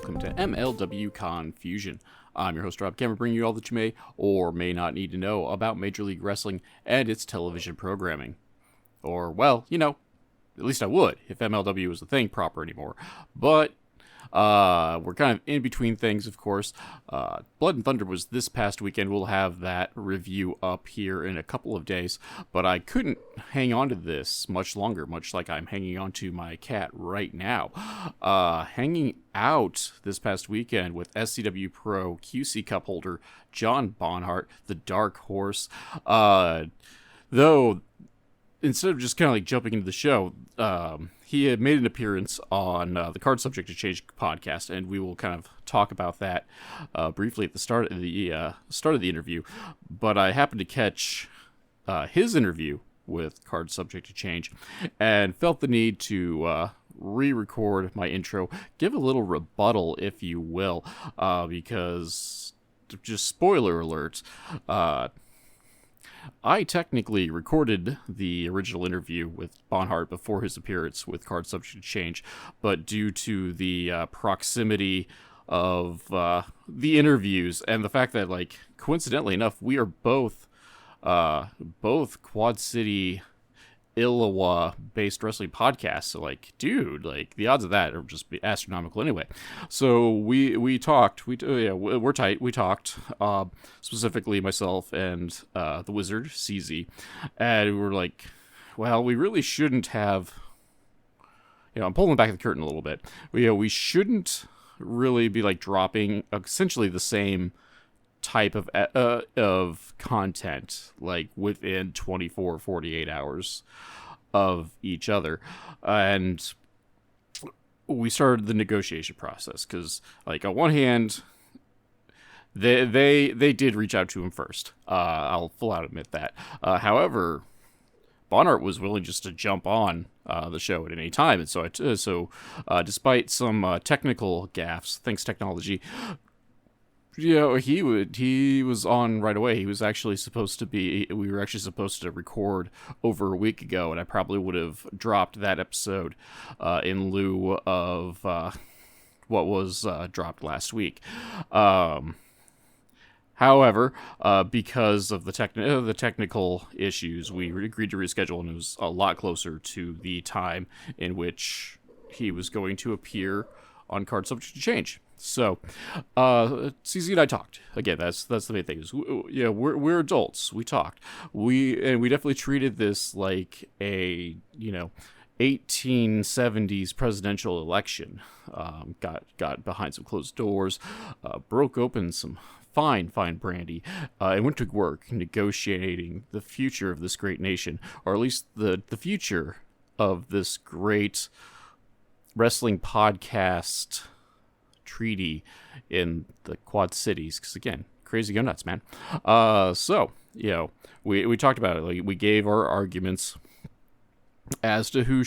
welcome to MLW Confusion. I'm your host, Rob Cameron, bringing you all that you may or may not need to know about Major League Wrestling and its television programming. Or, well, you know, at least I would if MLW was a thing proper anymore. But we're kind of in between things, of course. Blood and Thunder was this past weekend. We'll have that review up here in a couple of days. But I couldn't hang on to this much longer, much like I'm hanging on to my cat right now. Hanging out this past weekend with SCW Pro QC Cup holder John Bonhart, the Dark Horse. Though, instead of just kind of like jumping into the show, he had made an appearance on the Card Subject to Change podcast, and we will kind of talk about that briefly at the start of the interview. But I happened to catch his interview with Card Subject to Change, and felt the need to re-record my intro, give a little rebuttal, if you will, because just spoiler alert. I technically recorded the original interview with Bonhart before his appearance with Card Subject to Change, but due to the proximity of the interviews and the fact that, like, coincidentally enough, we are both Quad City, Iowa-based wrestling podcasts, so, like, dude, like, the odds of that are just astronomical anyway. So we talked, we're tight, we talked, specifically myself and the Wizard, CZ, and we were like, well, we really shouldn't have, I'm pulling back the curtain a little bit, we shouldn't really be, like, dropping essentially the same type of content, like, within 48 hours of each other. And we started the negotiation process because, like, on one hand, they did reach out to him first. I'll full out admit that. However, Bonhart was willing just to jump on the show at any time, and so despite some technical gaffes, thanks technology, he was on right away. We were actually supposed to record over a week ago, and I probably would have dropped that episode in lieu of what was dropped last week. However, because of the technical issues, we agreed to reschedule, and it was a lot closer to the time in which he was going to appear on Card Subject to Change. So, CZ and I talked. Again, that's the main thing. We're adults. We talked. We definitely treated this like a 1870s presidential election. Got behind some closed doors, broke open some fine brandy, and went to work negotiating the future of this great nation, or at least the future of this great wrestling podcast treaty in the Quad Cities, because again, crazy go nuts, man. We talked about it. Like, we gave our arguments as to who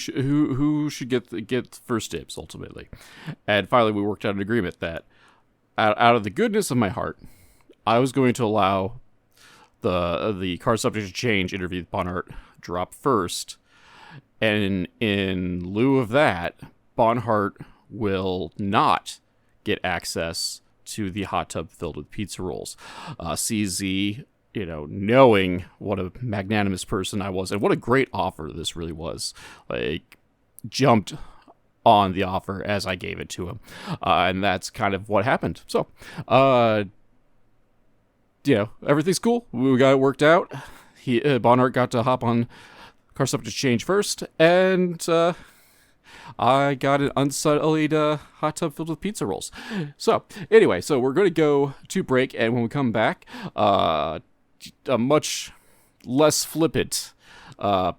should get first dibs ultimately, and finally we worked out an agreement that out of the goodness of my heart, I was going to allow the Card Subject to Change interview with Bonhart drop first, and in lieu of that, Bonhart will not get access to the hot tub filled with pizza rolls. CZ, knowing what a magnanimous person I was and what a great offer this really was, like, jumped on the offer as I gave it to him. And that's kind of what happened. So, everything's cool. We got it worked out. Bonhart got to hop on Card Subject to Change first, and I got an unsullied hot tub filled with pizza rolls. So, anyway, we're going to go to break, and when we come back, a much less flippant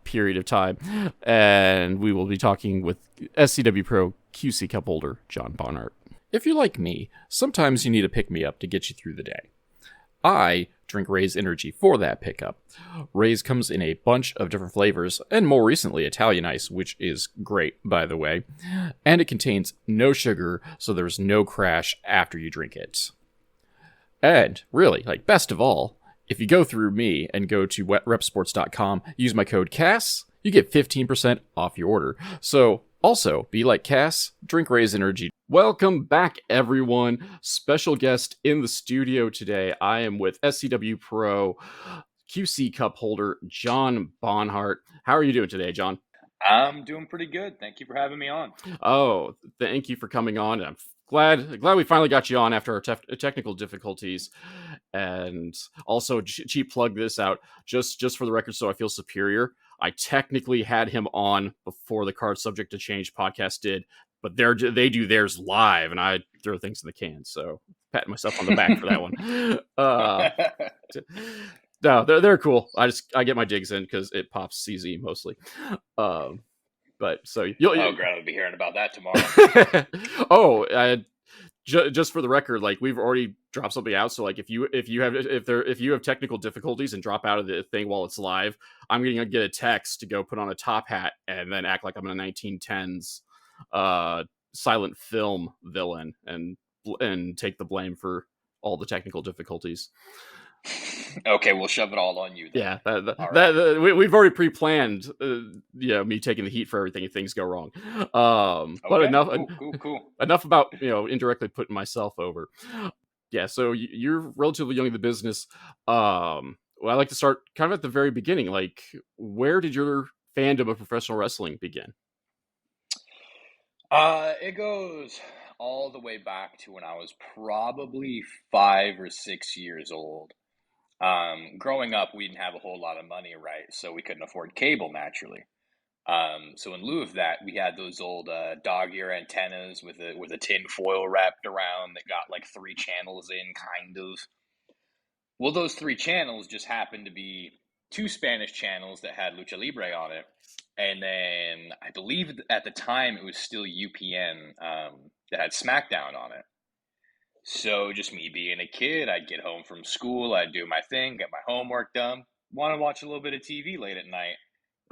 period of time, and we will be talking with SCW Pro QC Cup holder John Bonhart. If you're like me, sometimes you need a pick-me-up to get you through the day. I drink Ray's Energy for that pickup. Ray's comes in a bunch of different flavors, and more recently Italian Ice, which is great, by the way. And it contains no sugar, so there's no crash after you drink it. And really, best of all, if you go through me and go to repsports.com, use my code CASS, you get 15% off your order. So Also, be like Cass, drink Ray's Energy. Welcome back, everyone. Special guest in the studio today. I am with SCW Pro QC Cup holder John Bonhart. How are you doing today, John? I'm doing pretty good. Thank you for having me on. Oh, thank you for coming on. I'm glad we finally got you on after our technical difficulties. And also, cheap plug this out just for the record, so I feel superior. I technically had him on before the Card Subject to Change podcast did, but they do theirs live, and I throw things in the can. So patting myself on the back for that one. No, they're cool. I get my digs in because it pops CZ mostly. But so Oh, you'll. great! I'll be hearing about that tomorrow. Oh, just for the record, like we've already dropped something out. So like if you have technical difficulties and drop out of the thing while it's live, I'm gonna get a text to go put on a top hat and then act like I'm a 1910s silent film villain and take the blame for all the technical difficulties. Okay, we'll shove it all on you then. Yeah, we've already pre-planned, me taking the heat for everything if things go wrong. But Okay, cool. enough about indirectly putting myself over. Yeah, so you're relatively young in the business. Well, I like to start kind of at the very beginning. Like, where did your fandom of professional wrestling begin? It goes all the way back to when I was probably 5 or 6 years old. Growing up, we didn't have a whole lot of money, right? So we couldn't afford cable naturally. So in lieu of that, we had those old dog-ear antennas with a tin foil wrapped around that got like 3 channels in, kind of. Well, those 3 channels just happened to be 2 Spanish channels that had Lucha Libre on it. And then I believe at the time it was still UPN that had SmackDown on it. So just me being a kid, I'd get home from school, I'd do my thing, get my homework done, want to watch a little bit of TV late at night.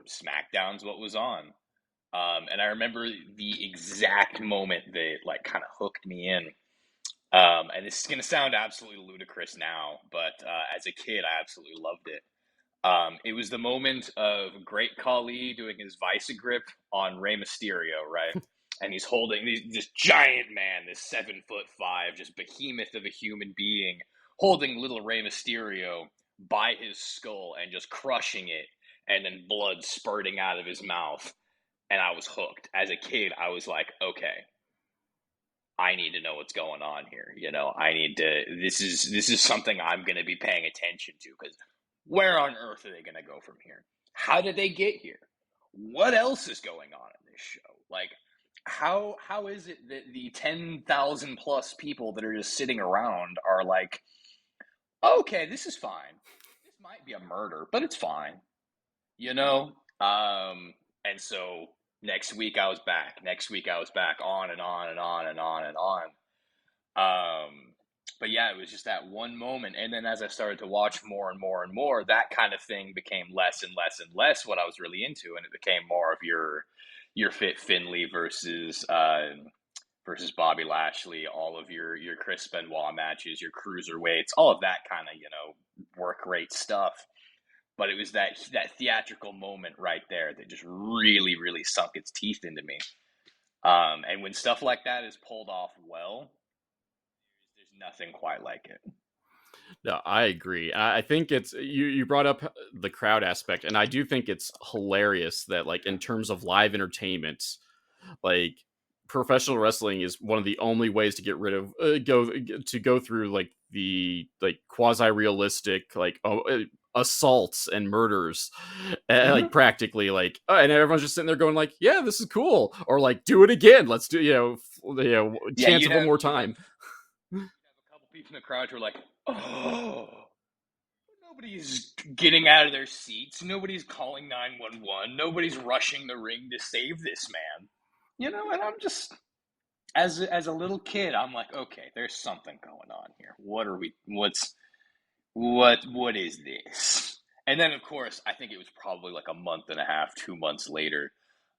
SmackDown's what was on. And I remember the exact moment that like kind of hooked me in. And this is going to sound absolutely ludicrous now, but as a kid, I absolutely loved it. It was the moment of Great Khali doing his Vice Grip on Rey Mysterio, right? And he's holding this giant man, this 7'5", just behemoth of a human being, holding little Rey Mysterio by his skull and just crushing it, and then blood spurting out of his mouth. And I was hooked. As a kid, I was like, okay, I need to know what's going on here. I need to. This is something I'm going to be paying attention to, because where on earth are they going to go from here? How did they get here? What else is going on in this show? Like, how is it that the 10,000 plus people that are just sitting around are like, okay, this is fine. This might be a murder, but it's fine. You know. And so next week I was back. Next week I was back. On and on and on and on and on. But yeah, it was just that one moment. And then as I started to watch more and more and more, that kind of thing became less and less and less what I was really into, and it became more of your Fit Finley versus Bobby Lashley, all of your Chris Benoit matches, your cruiserweights, all of that kind of work rate stuff. But it was that theatrical moment right there that just really, really sunk its teeth into me. And when stuff like that is pulled off well, there's nothing quite like it. No, I agree. I think it's you brought up the crowd aspect, and I do think it's hilarious that like in terms of live entertainment, like professional wrestling is one of the only ways to get rid of go through like the like quasi realistic like assaults and murders, like practically like, and everyone's just sitting there going like, yeah, this is cool, or like do it again, let's do chance it one more time. You'd have a couple people in the crowd who are like, oh, nobody's getting out of their seats, nobody's calling 911, nobody's rushing the ring to save this man. And I'm just, as a little kid, I'm like, okay, there's something going on here. What is this? And then, of course, I think it was probably like a month and a half, 2 months later,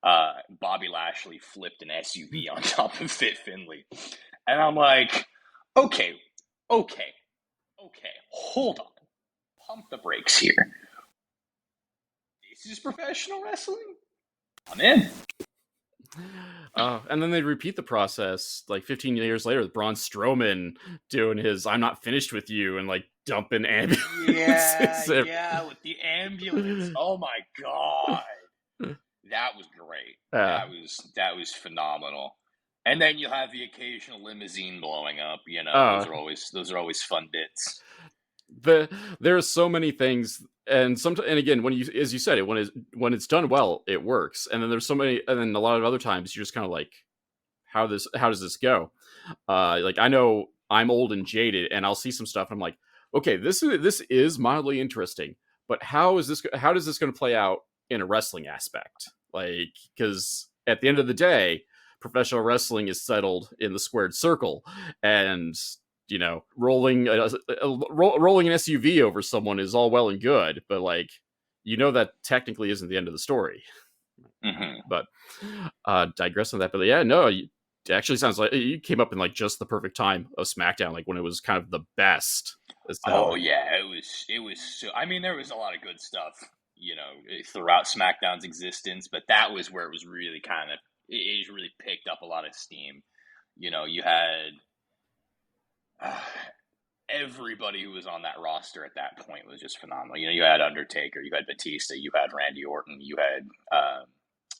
Bobby Lashley flipped an SUV on top of Fit Finley. And I'm like, okay, hold on. Pump the brakes here. This is professional wrestling? I'm in. And then they repeat the process like 15 years later with Braun Strowman doing his "I'm not finished with you" and like dumping Yeah, ambulances. yeah, with the ambulance. Oh my god. That was great. uh, That was phenomenal. And then you have the occasional limousine blowing up, uh, those are always fun bits. there are so many things, and and again, when you, as you said, it when it's done well, it works. And then there's so many, and then a lot of other times you're just kind of like, how does this go? Like I know I'm old and jaded, and I'll see some stuff, and I'm like, okay, this is mildly interesting, but how does this going to play out in a wrestling aspect? Like, because at the end of the day, professional wrestling is settled in the squared circle, and rolling an SUV over someone is all well and good, but like, that technically isn't the end of the story. Hmm. But digress on that. But yeah, no, it actually sounds like you came up in like just the perfect time of SmackDown, like when it was kind of the best. Oh yeah, it was so, I mean, there was a lot of good stuff, throughout SmackDown's existence, but that was where it was really kind of it really picked up a lot of steam. You had uh, everybody who was on that roster at that point was just phenomenal. You had Undertaker, you had Batista, you had Randy Orton, you had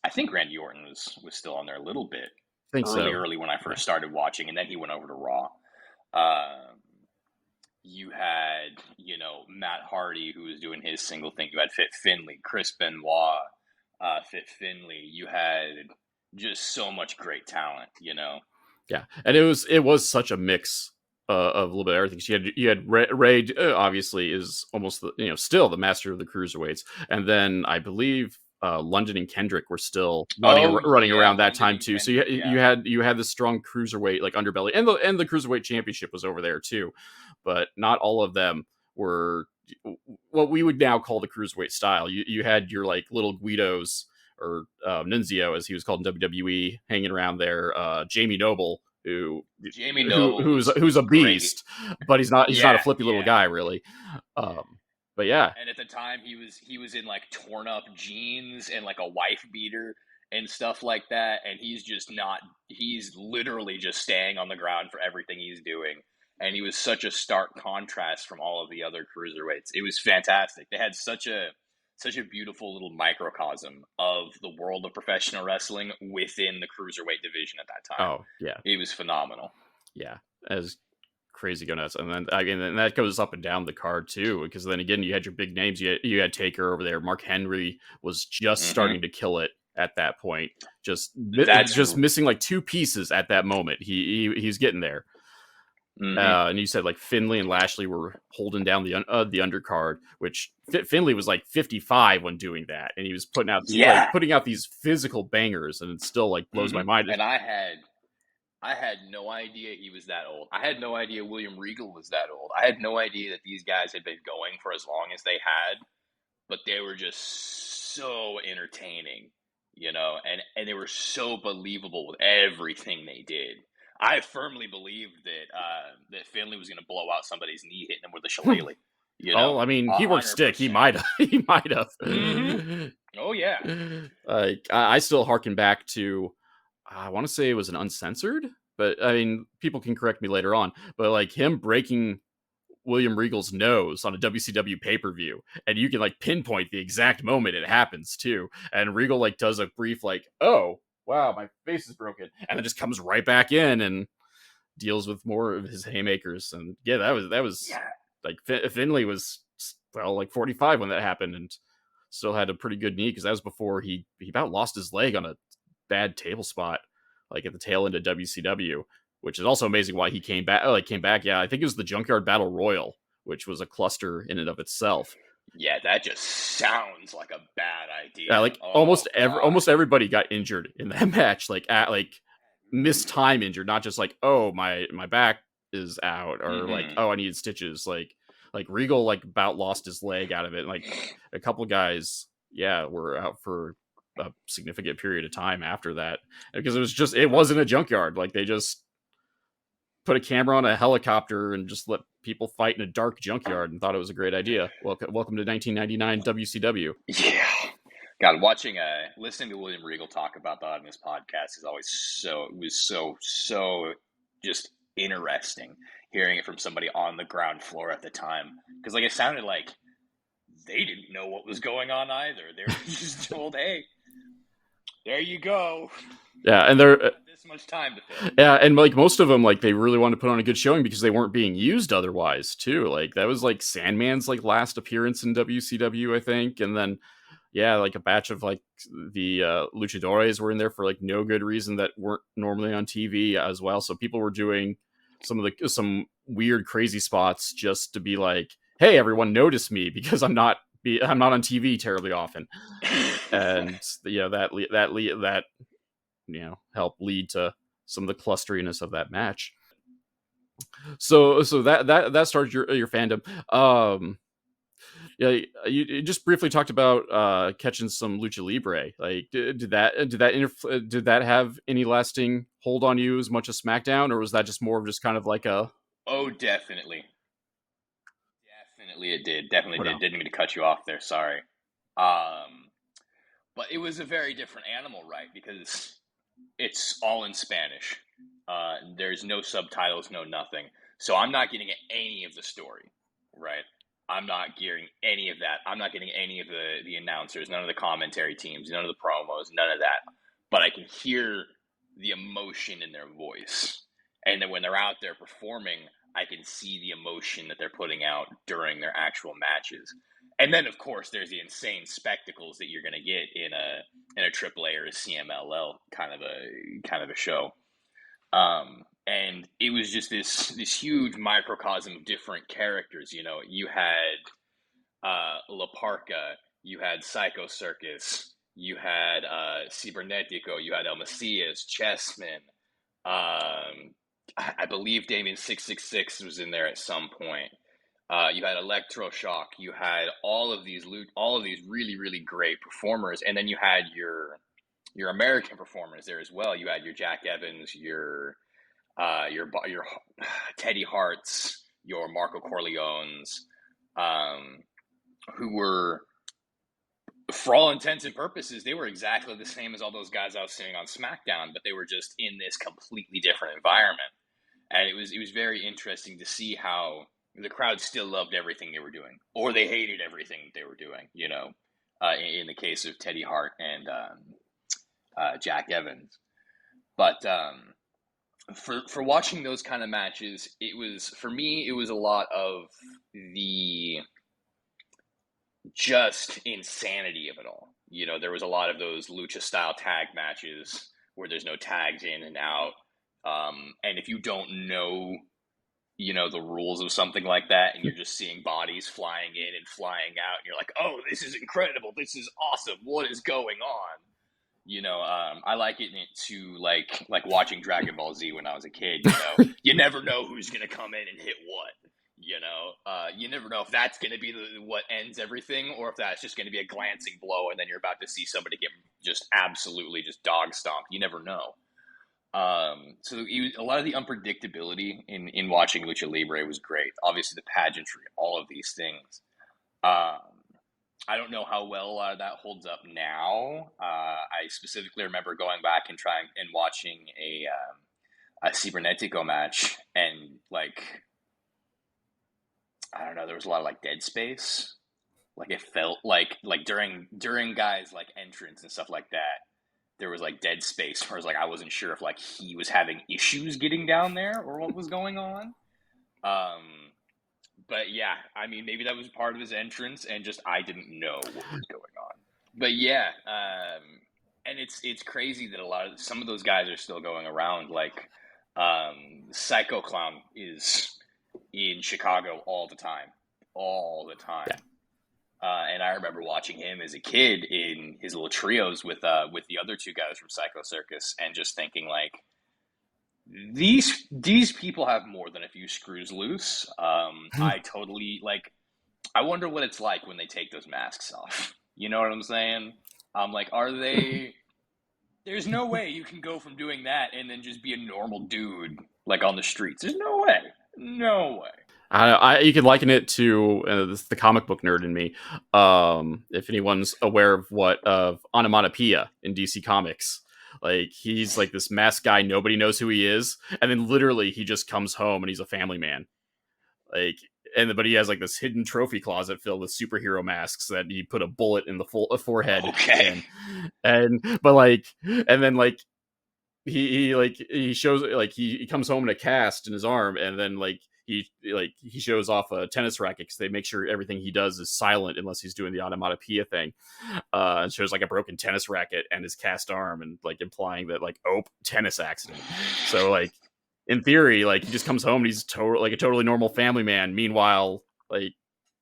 I think Randy Orton was still on there a little bit I think early, so. early when I Yeah. first started watching, and then he went over to Raw. Um, you had, Matt Hardy, who was doing his single thing. You had Fit Finley, Chris Benoit, Fit Finley. You had just so much great talent. Yeah, and it was such a mix of a little bit of everything. So you had Ray, obviously is almost still the master of the cruiserweights, and then I believe London and Kendrick were still Oh running yeah, around that London time and too. So Kendrick. Yeah. you had this strong cruiserweight like underbelly, and the cruiserweight championship was over there too, but not all of them were what we would now call the cruiserweight style. You had your like little Guidos or Nunzio, as he was called in WWE, hanging around there. Jamie Noble, Jamie Noble who's was a great. beast, but he's not a Yeah, flippy little yeah. guy really. But yeah, And at the time, he was in like torn up jeans and like a wife beater and stuff like that. And he's just not. He's literally just staying on the ground for everything he's doing. And he was such a stark contrast from all of the other cruiserweights. It was fantastic. They had such a beautiful little microcosm of the world of professional wrestling within the cruiserweight division at that time. oh yeah, It was phenomenal. yeah, as crazy go nuts. And then again, and that goes up and down the card too, because then again, you had your big names. You had Taker over there. Mark Henry was just Hmm. starting to kill it at that point. That's. Just missing like two pieces at that moment. He's getting there. Hmm. And you said like Finley and Lashley were holding down the undercard, which Finley was like 55 when doing that, and he was Yeah. putting out these physical bangers, and it still like blows my mind. And I had no idea he was that old. I had no idea William Regal was that old. I had no idea that these guys had been going for as long as they had, but they were just so entertaining, and they were so believable with everything they did. I firmly believed that Finley was going to blow out somebody's knee hitting him with a shillelagh, Oh, I mean, he worked stick. He 100%. might have. He might have. Hmm. Oh yeah. Like I still harken back to. I want to say it was an uncensored, but I mean, people can correct me later on. But like him breaking William Regal's nose on a WCW pay per view, and you can like pinpoint the exact moment it happens too. And Regal like does a brief like, "Oh wow, my face is broken," and then just comes right back in and deals with more of his haymakers. And yeah, that was Yeah. like Finley was like 45 when that happened, and still had a pretty good knee because that was before he about lost his leg on a bad table spot, like at the tail end of WCW, which is also amazing why he came back. Came back. Yeah, I think it was the Junkyard Battle Royal, which was a cluster in and of itself. Yeah, that just sounds like a bad Yeah, idea. like Oh God. almost everybody got injured in that match, like at like missed time injured, not just like, oh, my back is out, or like, Hmm. oh, I needed stitches. Like Regal like about lost his leg out of it. Like a couple guys, yeah, were out for a significant period of time after that because it wasn't a junkyard. Like they just put a camera on a helicopter and just let people fight in a dark junkyard and thought it was a great idea. Welcome to 1999 WCW. Yeah. God, listening to William Regal talk about that on his podcast is always so just interesting hearing it from somebody on the ground floor at the time. Because, like, it sounded like they didn't know what was going on either. They were just told, hey, there you go. Yeah, and they're This much time to fill. yeah, and like most of them, like they really wanted to put on a good showing because they weren't being used otherwise too. Like that was like Sandman's like last appearance in WCW, I think, and then yeah, like a batch of like the luchadores were in there for like no good reason that weren't normally on TV as well. So people were doing some weird crazy spots just to be like, hey, everyone, notice me because I'm not on TV terribly often, and you know that help lead to some of the clusteriness of that match. So that started your fandom. Yeah, you just briefly talked about catching some lucha libre. Like, did that have any lasting hold on you as much as SmackDown, or was that just more of just kind of like a Oh, definitely. Definitely it did. Definitely or did. no? Didn't mean to cut you off there. Sorry. Um, but it was a very different animal, right? Because it's all in Spanish. There's no subtitles, no nothing. So I'm not getting any of the story, right? I'm not getting any of that. I'm not getting any of the announcers, none of the commentary teams, none of the promos, none of that. But I can hear the emotion in their voice. And then when they're out there performing, I can see the emotion that they're putting out during their actual matches. And then, of course, there's the insane spectacles that you're going to get in a AAA or a CMLL kind of a show. And it was just this huge microcosm of different characters. You know, you had La Parca, you had Psycho Circus, you had Cibernetico, you had El Macias, Chessman. I believe Damien 666 was in there at some point. You had Electroshock. You had all of these really really great performers, and then you had your American performers there as well. You had your Jack Evans, your Teddy Harts, your Marco Corleones, um, who were, for all intents and purposes, they were exactly the same as all those guys I was seeing on SmackDown, but they were just in this completely different environment. And it was very interesting to see how the crowd still loved everything they were doing, or they hated everything they were doing. You know, in the case of Teddy Hart and Jack Evans. But for watching those kind of matches, it was, for me, it was a lot of the just insanity of it all. You know, there was a lot of those lucha style tag matches where there's no tags in and out. And if you don't know, you know, the rules of something like that, and you're just seeing bodies flying in and flying out, and you're like, oh, this is incredible. This is awesome. What is going on? You know, I like it to like watching Dragon Ball Z when I was a kid. You know, you never know who's gonna come in and hit what. You know, you never know if that's gonna be what ends everything, or if that's just gonna be a glancing blow, and then you're about to see somebody get just absolutely just dog stomped. You never know. So a lot of the unpredictability in watching Lucha Libre was great. Obviously, the pageantry, all of these things. Um, I don't know how well a lot of that holds up now. I specifically remember going back and trying and watching a Cibernetico match, and like, I don't know, there was a lot of like dead space. Like it felt like during guys like entrance and stuff like that, there was like dead space where I wasn't sure if like he was having issues getting down there or what was going on. Um, but yeah, I mean, maybe that was part of his entrance, and just I didn't know what was going on. But yeah, and it's crazy that some of those guys are still going around. Like, Psycho Clown is in Chicago all the time. Yeah. And I remember watching him as a kid in his little trios with the other two guys from Psycho Circus, and just thinking like, these people have more than a few screws loose. I totally like. I wonder what it's like when they take those masks off. You know what I'm saying? I'm like, are they? There's no way you can go from doing that and then just be a normal dude like on the streets. There's no way. No way. You can liken it to the comic book nerd in me. If anyone's aware of what of onomatopoeia in DC Comics, like he's like this masked guy, nobody knows who he is, and then literally he just comes home and he's a family man. Like, but he has like this hidden trophy closet filled with superhero masks that he put a bullet in the full forehead Okay. in, and but like, and then like he shows like he comes home in a cast in his arm, and then he shows off a tennis racket because they make sure everything he does is silent unless he's doing the onomatopoeia thing, and shows like a broken tennis racket and his cast arm, and like implying that like tennis accident. So like in theory, like he just comes home and he's like a totally normal family man. Meanwhile, like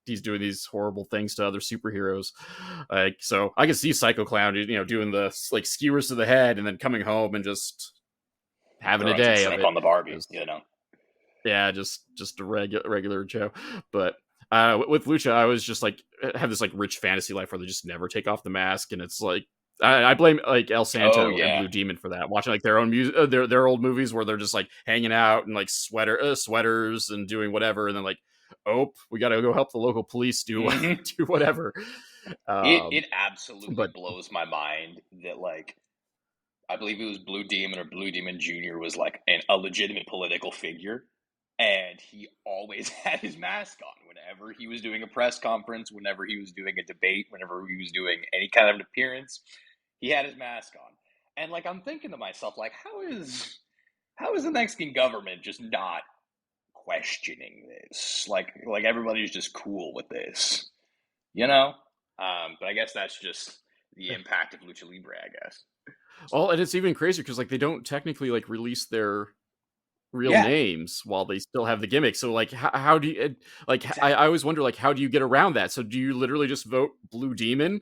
he's doing these horrible things to other superheroes. Like, so I can see Psycho Clown, doing the like skewers to the head and then coming home and just having a Throwing some day of shrimp it. on the Barbie, Just, you know. yeah, just a regular Joe. But with Lucha, I was just like have this like rich fantasy life where they just never take off the mask, and it's like I blame like El Oh Santo and yeah. Blue Demon for that. Watching like their own music, their old movies where they're just like hanging out in like sweaters and doing whatever, and then like, we got to go help the local police do Hmm. do whatever. It absolutely But blows my mind that like I believe it was Blue Demon or Blue Demon Jr. was like a legitimate political figure. And he always had his mask on whenever he was doing a press conference, whenever he was doing a debate, whenever he was doing any kind of an appearance, he had his mask on. And like I'm thinking to myself, like, how is the Mexican government just not questioning this? Like everybody's just cool with this, you know? But I guess that's just the impact of lucha libre, I guess. well, and it's even crazier because like they don't technically like release their real Yeah, names while they still have the gimmick. So like how do you like I exactly. always wonder like how do you get around that? So do you literally just vote Blue Demon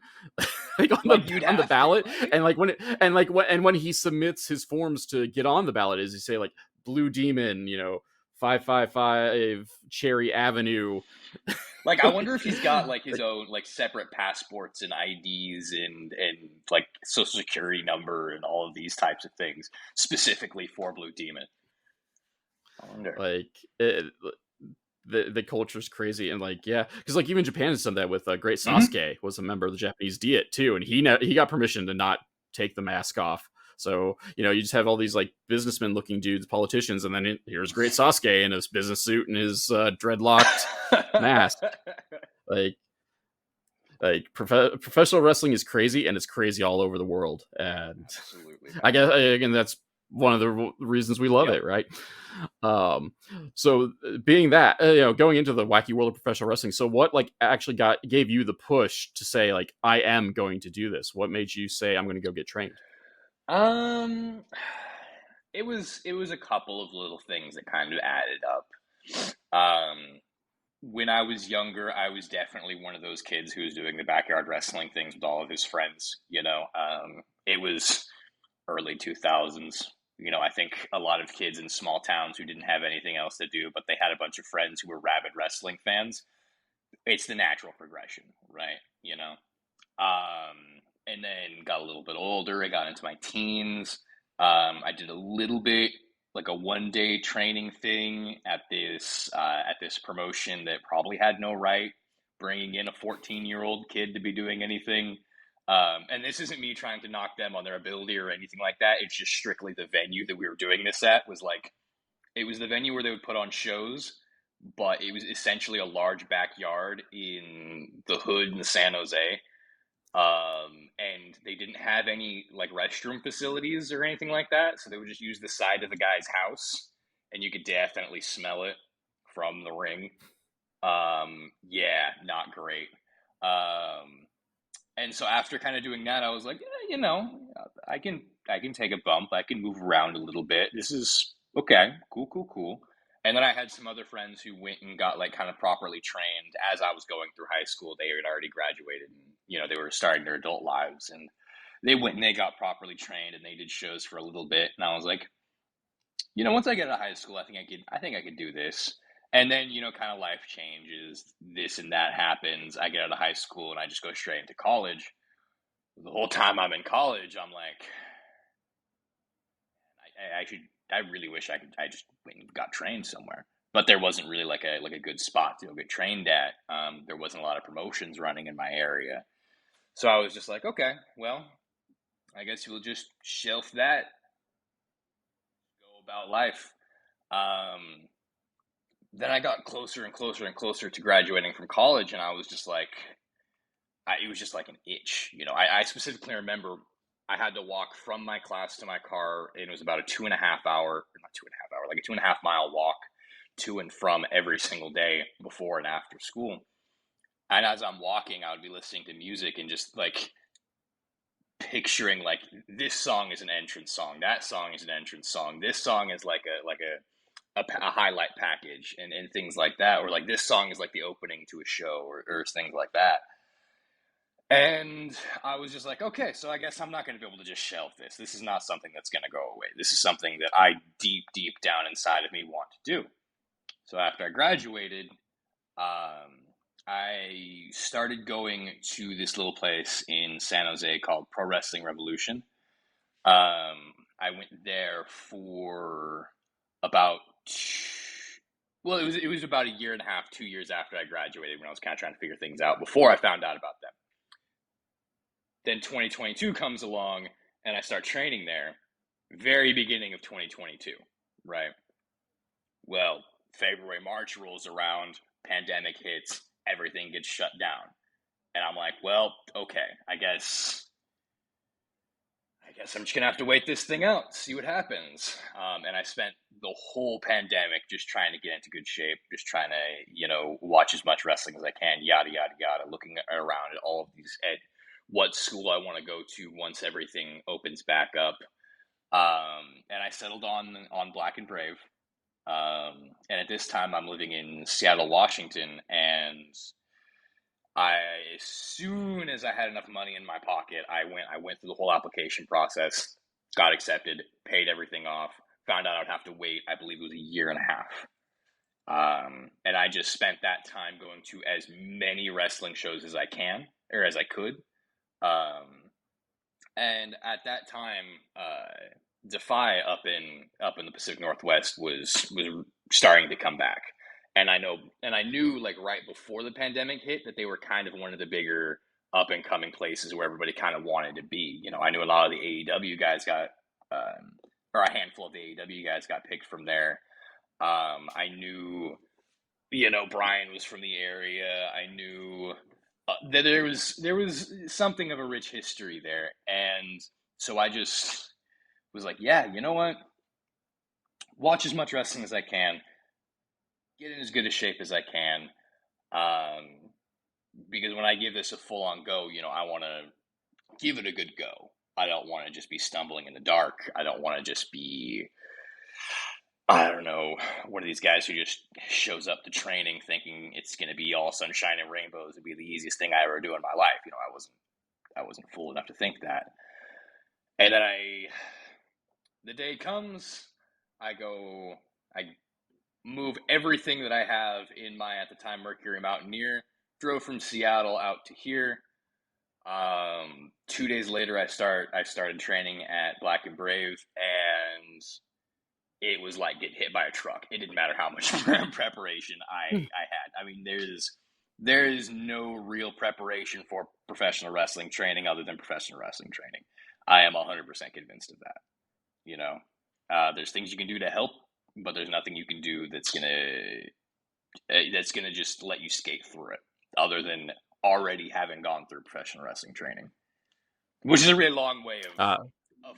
like Like you'd on the have to, ballot, right? and like when he submits his forms to get on the ballot, is he say like Blue Demon, 555 Cherry Avenue? Like, I like, wonder if he's got like his own like separate passports and IDs and like social security number and all of these types of things specifically for Blue Demon. I wonder. like it, the culture's crazy, and like yeah, because like even Japan has done that with Great Hmm. Sasuke was a member of the Japanese Diet too, and he got permission to not take the mask off. So you just have all these like businessmen looking dudes, politicians, and then here's Great Sasuke in his business suit and his dreadlocked mask. Like professional wrestling is crazy, and it's crazy all over the world. And Absolutely, I man. guess again that's one of the reasons we love Yep. it, right? Um, so being that going into the wacky world of professional wrestling, so what like actually gave you the push to say like I am going to do this? What made you say I'm going to go get trained? Um, it was a couple of little things that kind of added up. When I was younger, I was definitely one of those kids who was doing the backyard wrestling things with all of his friends. It was early 2000s. I think a lot of kids in small towns who didn't have anything else to do, but they had a bunch of friends who were rabid wrestling fans. It's the natural progression, right? And then got a little bit older. I got into my teens. I did a little bit like a 1 day training thing at this promotion that probably had no right bringing in a 14-year-old kid to be doing anything. And this isn't me trying to knock them on their ability or anything like that. It's just strictly the venue that we were doing this at was like it was the venue where they would put on shows, but it was essentially a large backyard in the hood in the San Jose. And they didn't have any like restroom facilities or anything like that, so they would just use the side of the guy's house, and you could definitely smell it from the ring. Yeah, not great. Um, and so after kind of doing that, I was like, yeah, I can take a bump. I can move around a little bit. This is okay. Cool, cool, cool. And then I had some other friends who went and got like kind of properly trained as I was going through high school. They had already graduated and they were starting their adult lives, and they went and they got properly trained and they did shows for a little bit. And I was like, once I get out of high school, I think I could do this. And then, kind of life changes, this and that happens. I get out of high school and I just go straight into college. The whole time I'm in college, I'm like, I really wish I just went and got trained somewhere. but there wasn't really like a good spot to go get trained at. There wasn't a lot of promotions running in my area, so I was just like, okay, well, I guess we'll just shelf that, go about life. Um, then I got closer and closer and closer to graduating from college, and I was just like, it was just like an itch. I specifically remember I had to walk from my class to my car, and it was about a 2.5 hour, not 2.5 hour, like a 2.5 mile walk to and from every single day before and after school. And as I'm walking, I would be listening to music and just like picturing like this song is an entrance song, that song is an entrance song, this song is like a highlight package and things like that, or like this song is like the opening to a show or things like that. And I was just like, okay, so I guess I'm not going to be able to just shelve this. This is not something that's going to go away. This is something that I deep down inside of me want to do. So after I graduated, I started going to this little place in San Jose called Pro Wrestling Revolution. I went there for about, well, it was about a year and a half, 2 years after I graduated, when I was kind of trying to figure things out before I found out about them. Then 2022 comes along and I start training there, very beginning of 2022, right? Well, February, March rolls around, pandemic hits, everything gets shut down. And I'm like, well, okay, I guess I'm just gonna have to wait this thing out, see what happens. And I spent the whole pandemic just trying to get into good shape, just trying to, watch as much wrestling as I can, yada yada yada, looking around at all of these, at what school I want to go to once everything opens back up. And I settled on Black and Brave. And at this time, I'm living in Seattle, Washington, and as soon as I had enough money in my pocket, I went through the whole application process, got accepted, paid everything off, found out I'd have to wait, I believe it was a year and a half. And I just spent that time going to as many wrestling shows as I can, or as I could. And at that time, Defy up in the Pacific Northwest was starting to come back. And I knew like right before the pandemic hit that they were kind of one of the bigger up and coming places where everybody kind of wanted to be. I knew a lot of the AEW guys got, or a handful of the AEW guys got picked from there. I knew, Brian was from the area. I knew that there was something of a rich history there. And so I just was like, yeah, you know what? Watch as much wrestling as I can, get in as good a shape as I can, because when I give this a full-on go, I want to give it a good go. I don't want to just be stumbling in the dark. I don't want to just be, I don't know, one of these guys who just shows up to training thinking it's going to be all sunshine and rainbows. It'd be the easiest thing I ever do in my life. I wasn't fool enough to think that. And then the day comes, I move everything that I have in my, at the time, Mercury Mountaineer, drove from Seattle out to here. 2 days later, I started training at Black and Brave, and it was like getting hit by a truck. It didn't matter how much preparation I had. I mean, there is no real preparation for professional wrestling training other than professional wrestling training. I am 100% convinced of that. There's things you can do to help, but there's nothing you can do that's gonna just let you skate through it, other than already having gone through professional wrestling training, which is a really long way of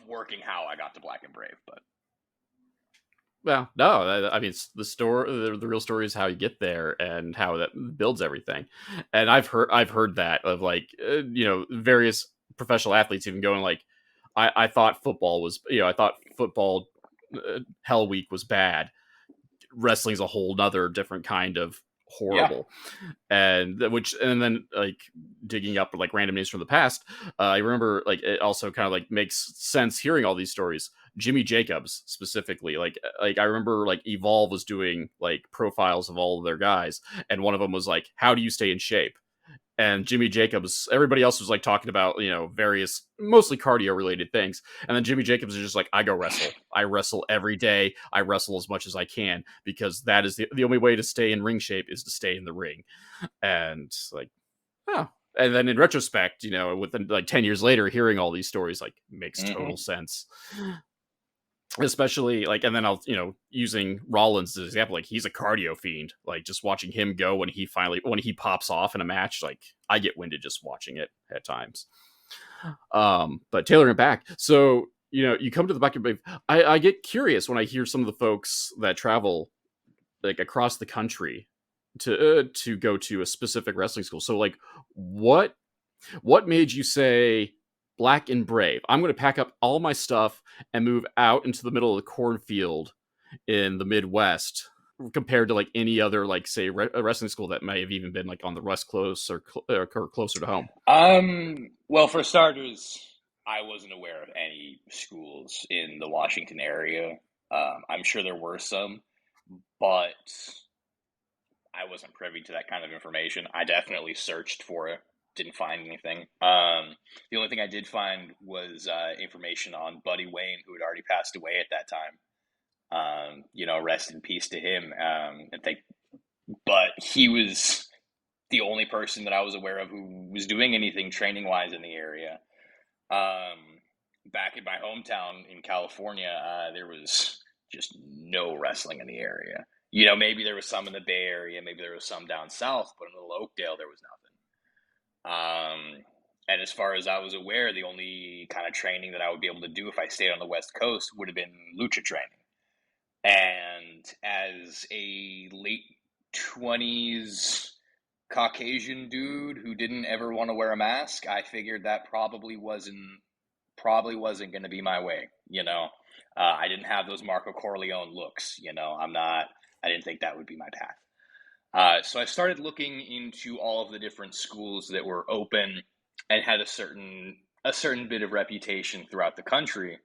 working how I got to Black and Brave. But well, no, I mean, it's the story. The real story is how you get there and how that builds everything. And I've heard that of like various professional athletes even going like, I thought football was I thought football Hell Week was bad. Wrestling's a whole nother different kind of horrible. Yeah. And then like digging up like random names from the past, I remember like it also kind of like makes sense hearing all these stories. Jimmy Jacobs specifically, like I remember like Evolve was doing like profiles of all of their guys, and one of them was like, how do you stay in shape? and Jimmy Jacobs, everybody else was like talking about, various mostly cardio related things. And then Jimmy Jacobs is just like, I go wrestle. I wrestle every day. I wrestle as much as I can because that is the only way to stay in ring shape is to stay in the ring. And like, oh. And then in retrospect, within like 10 years later, hearing all these stories like makes total sense. Especially like, and then I'll, using Rollins as an example, like he's a cardio fiend. Like just watching him go when he pops off in a match, like I get winded just watching it at times. But tailoring it back, so you come to the back of I get curious when I hear some of the folks that travel like across the country to go to a specific wrestling school. So like, what made you say Black and Brave? I'm going to pack up all my stuff and move out into the middle of the cornfield in the Midwest, compared to like any other, like say a wrestling school that may have even been like on the West Coast or closer to home. Well, for starters, I wasn't aware of any schools in the Washington area. I'm sure there were some, but I wasn't privy to that kind of information. I definitely searched for it, didn't find anything. The only thing I did find was information on Buddy Wayne, who had already passed away at that time. Rest in peace to him. But he was the only person that I was aware of who was doing anything training wise in the area. Back in my hometown in California, there was just no wrestling in the area. Maybe there was some in the Bay Area, maybe there was some down south, but in Little Oakdale, there was nothing. And as far as I was aware, the only kind of training that I would be able to do if I stayed on the West Coast would have been lucha training. And as a late 20s Caucasian dude who didn't ever want to wear a mask, I figured that probably wasn't going to be my way. I didn't have those Marco Corleone looks. I didn't think that would be my path. So I started looking into all of the different schools that were open and had a certain bit of reputation throughout the country.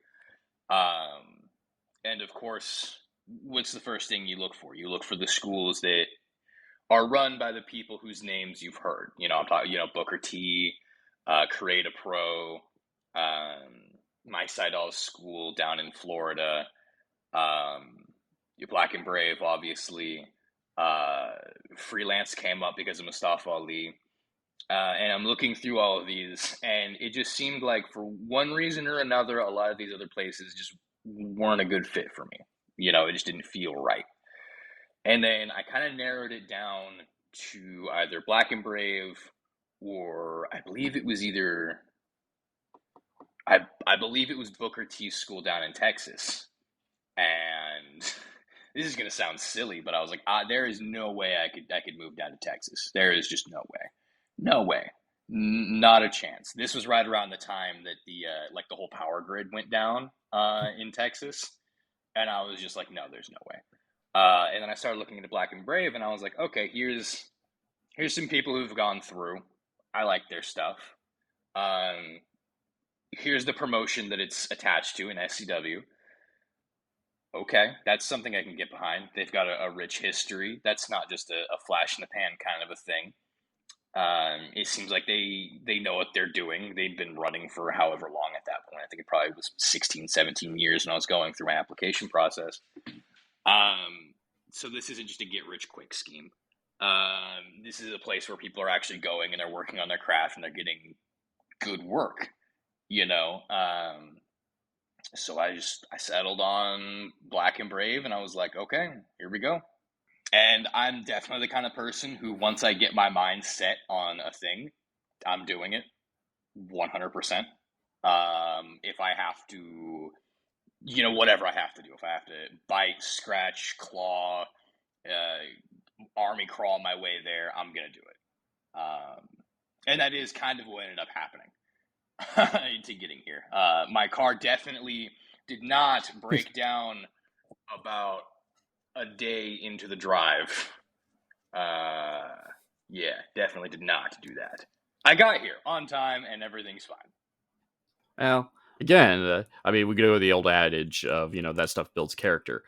And of course, what's the first thing you look for? You look for the schools that are run by the people whose names you've heard. I'm talking, Booker T, Create a Pro, my Seidel school down in Florida, Black and Brave, obviously. Freelance came up because of Mustafa Ali. And I'm looking through all of these, and it just seemed like for one reason or another, a lot of these other places just weren't a good fit for me. It just didn't feel right. And then I kind of narrowed it down to either Black and Brave, or I believe it was Booker T's school down in Texas. And this is going to sound silly, but I was like, there is no way I could move down to Texas. There is just no way. No way. Not a chance. This was right around the time that the whole power grid went down in Texas. And I was just like, no, there's no way. And then I started looking into Black and Brave, and I was like, okay, here's some people who've gone through. I like their stuff. Here's the promotion that it's attached to in SCW. Okay, that's something I can get behind. They've got a rich history. That's not just a flash in the pan kind of a thing. It seems like they know what they're doing. They've been running for however long at that point. I think it probably was 16, 17 years when I was going through my application process. So this isn't just a get-rich-quick scheme. This is a place where people are actually going and they're working on their craft and they're getting good work, So I settled on Black and Brave, and I was like, okay, here we go. And I'm definitely the kind of person who, once I get my mind set on a thing, I'm doing it 100%. If I have to, whatever I have to do, if I have to bite, scratch, claw, army crawl my way there, I'm going to do it. And that is kind of what ended up happening to getting here. My car definitely did not break down about a day into the drive. Yeah, definitely did not do that. I got here on time and everything's fine. Well, again, we go with the old adage of, that stuff builds character.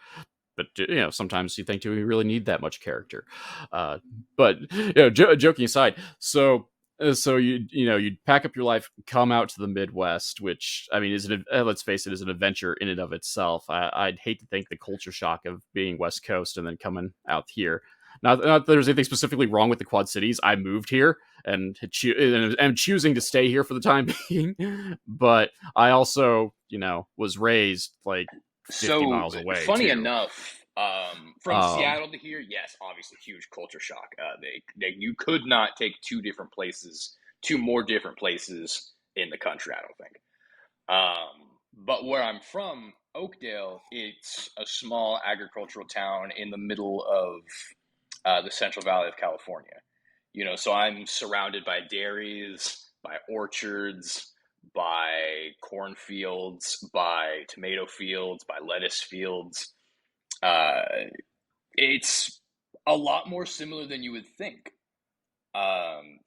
But, sometimes you think, do we really need that much character? But, joking aside, so So you'd pack up your life, come out to the Midwest, which I mean let's face it, is an adventure in and of itself. I'd hate to think the culture shock of being West Coast and then coming out here. Not that there's anything specifically wrong with the Quad Cities. I moved here and am choosing to stay here for the time being, but I also was raised like 50 So miles away funny too. enough, from Um, Seattle to here, yes, obviously huge culture shock. You could not take two more different places in the country. I don't think. But where I'm from, Oakdale, it's a small agricultural town in the middle of the Central Valley of California. So I'm surrounded by dairies, by orchards, by cornfields, by tomato fields, by lettuce fields. Uh, it's a lot more similar than you would think.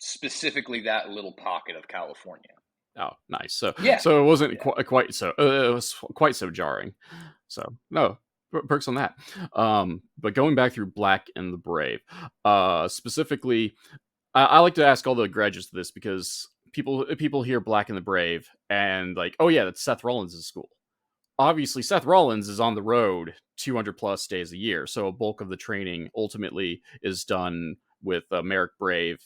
Specifically, that little pocket of California. oh, nice. So Yeah, so it wasn't yeah. quite so it was quite so jarring. So no perks on that. But going back through Black and the Brave, specifically, I like to ask all the graduates this because people hear Black and the Brave and like, oh yeah, that's Seth Rollins' school. Obviously, Seth Rollins is on the road 200 plus days a year, so a bulk of the training ultimately is done with Merrick Brave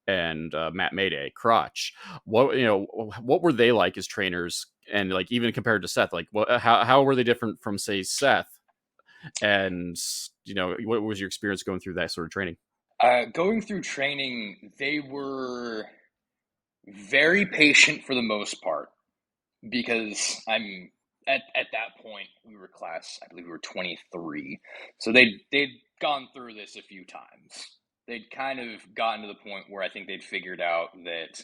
and Matt Mayday, Crotch. What were they like as trainers, and like even compared to Seth, like how were they different from say Seth? And what was your experience going through that sort of training? Going through training, they were very patient for the most part because I'm at that point we were class, I believe we were 23. So they'd gone through this a few times. They'd kind of gotten to the point where I think they'd figured out that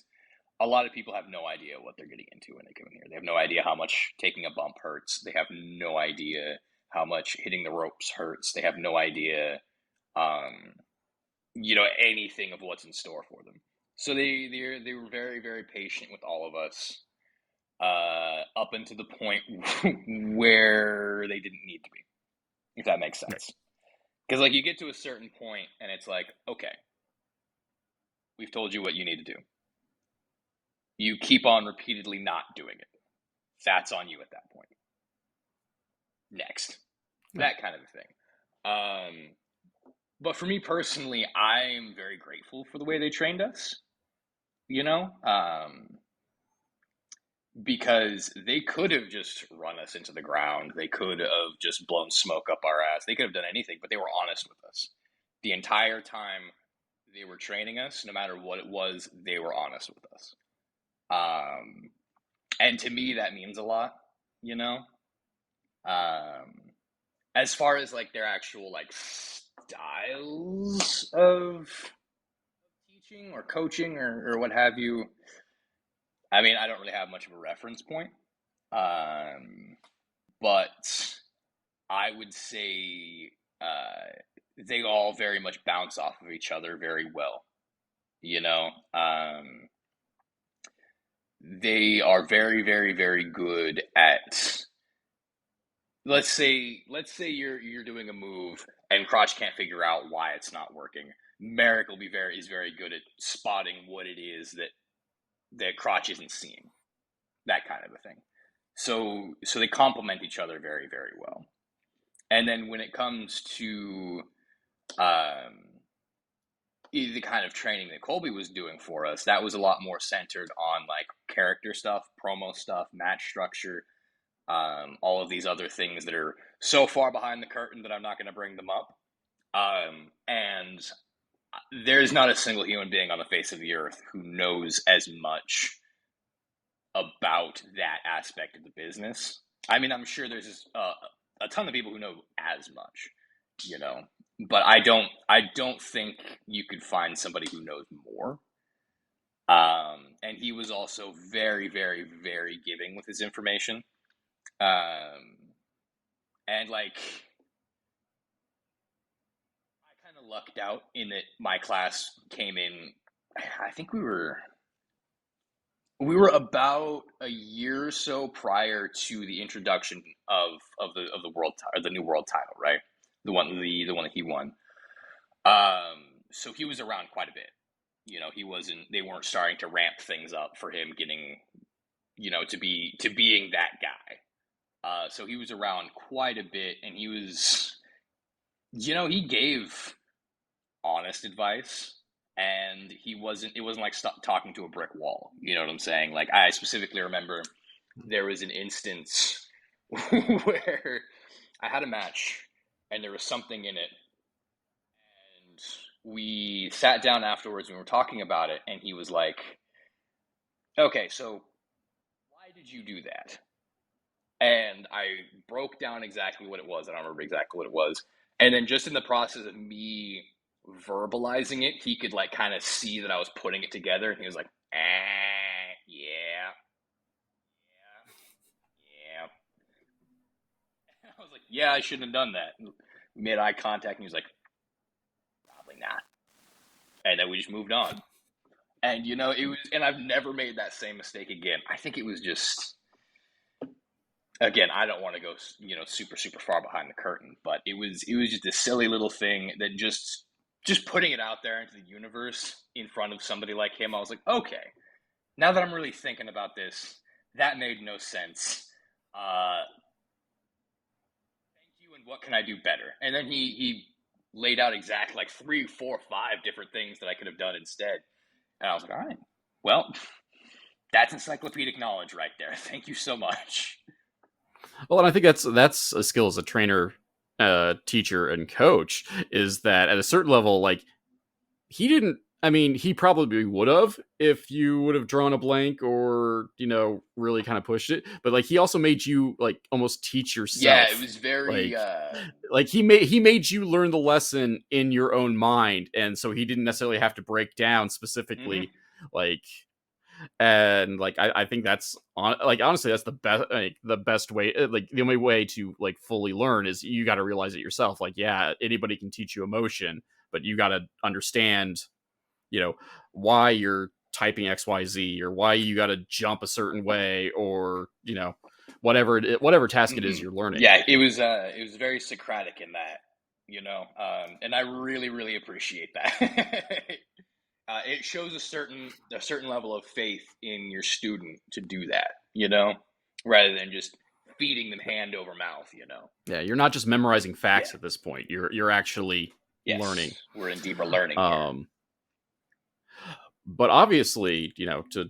a lot of people have no idea what they're getting into when they come in here. They have no idea how much taking a bump hurts. They have no idea how much hitting the ropes hurts. They have no idea um, anything of what's in store for them. So they were very very patient with all of us up until the point where they didn't need to be, if that makes Right. sense. Because like you get to a certain point and it's like, okay, we've told you what you need to do. You keep on repeatedly not doing it. That's on you at that point. Next, Right. that kind of a thing. But for me personally, I'm very grateful for the way they trained us. You know, because they could have just run us into the ground. They could have just blown smoke up our ass. They could have done anything, but they were honest with us. The entire time they were training us, no matter what it was, they were honest with us. Um, and to me, that means a lot, you know? Um, as far as like their actual like styles of teaching or coaching or what have you, I mean, I don't really have much of a reference point. Um, but I would say they all very much bounce off of each other very well. You know, they are very, very, very good at. Let's say you're doing a move and Crotch can't figure out why it's not working. Merrick is very good at spotting what it is that Crotch isn't seeing. That kind of a thing. So they complement each other very, very well. And then when it comes to um, the kind of training that Colby was doing for us, that was a lot more centered on like character stuff, promo stuff, match structure, all of these other things that are so far behind the curtain that I'm not going to bring them up. And there's not a single human being on the face of the earth who knows as much about that aspect of the business. I mean, I'm sure there's a ton of people who know as much, you know, but I don't think you could find somebody who knows more. And he was also very, very, very giving with his information. Um, and like, I kind of lucked out in that my class came in. I think we were about a year or so prior to the introduction of the or the new world title, right? The one that he won. So he was around quite a bit. they weren't starting to ramp things up for him getting, to being that guy. So he was around quite a bit, and he gave honest advice, and it wasn't like talking to a brick wall. You know what I'm saying? Like, I specifically remember there was an instance where I had a match and there was something in it, and we sat down afterwards and we were talking about it, and he was like, okay, so why did you do that? And I broke down exactly what it was. I don't remember exactly what it was. And then just in the process of me verbalizing it, he could like kind of see that I was putting it together. And he was like, yeah, yeah, yeah. I was like, yeah, I shouldn't have done that. We made eye contact, and he was like, probably not. And then we just moved on. And and I've never made that same mistake again. I think it was just, again, I don't want to go, super, super far behind the curtain, but it was just a silly little thing that just putting it out there into the universe in front of somebody like him, I was like, okay, now that I'm really thinking about this, that made no sense. Thank you, and what can I do better? And then he laid out exactly like 3, 4, 5 different things that I could have done instead. And I was like, all right, well, that's encyclopedic knowledge right there. Thank you so much. Well, and I think that's a skill as a trainer, teacher, and coach, is that at a certain level, like, he didn't. I mean, he probably would have if you would have drawn a blank or really kind of pushed it. But like, he also made you like almost teach Yeah, it yourself. was very Like he made you learn the lesson in your own mind, and so he didn't necessarily have to break down mhm. specifically, like. And like, I think that's like, honestly, that's the best, like the best way, like the only way to like fully learn is you got to realize it yourself. Like, yeah, anybody can teach you emotion, but you got to understand, you know why you're typing XYZ, or why you got to jump a certain way, or whatever task it is Mhm. you're learning. Yeah, it was very Socratic in that, and I really, really appreciate that. It shows a certain level of faith in your student to do that, rather than just feeding them hand over mouth. Yeah, you're not just memorizing Yeah. facts at this point. You're actually learning. Yes, we're in deeper learning here. um but obviously, to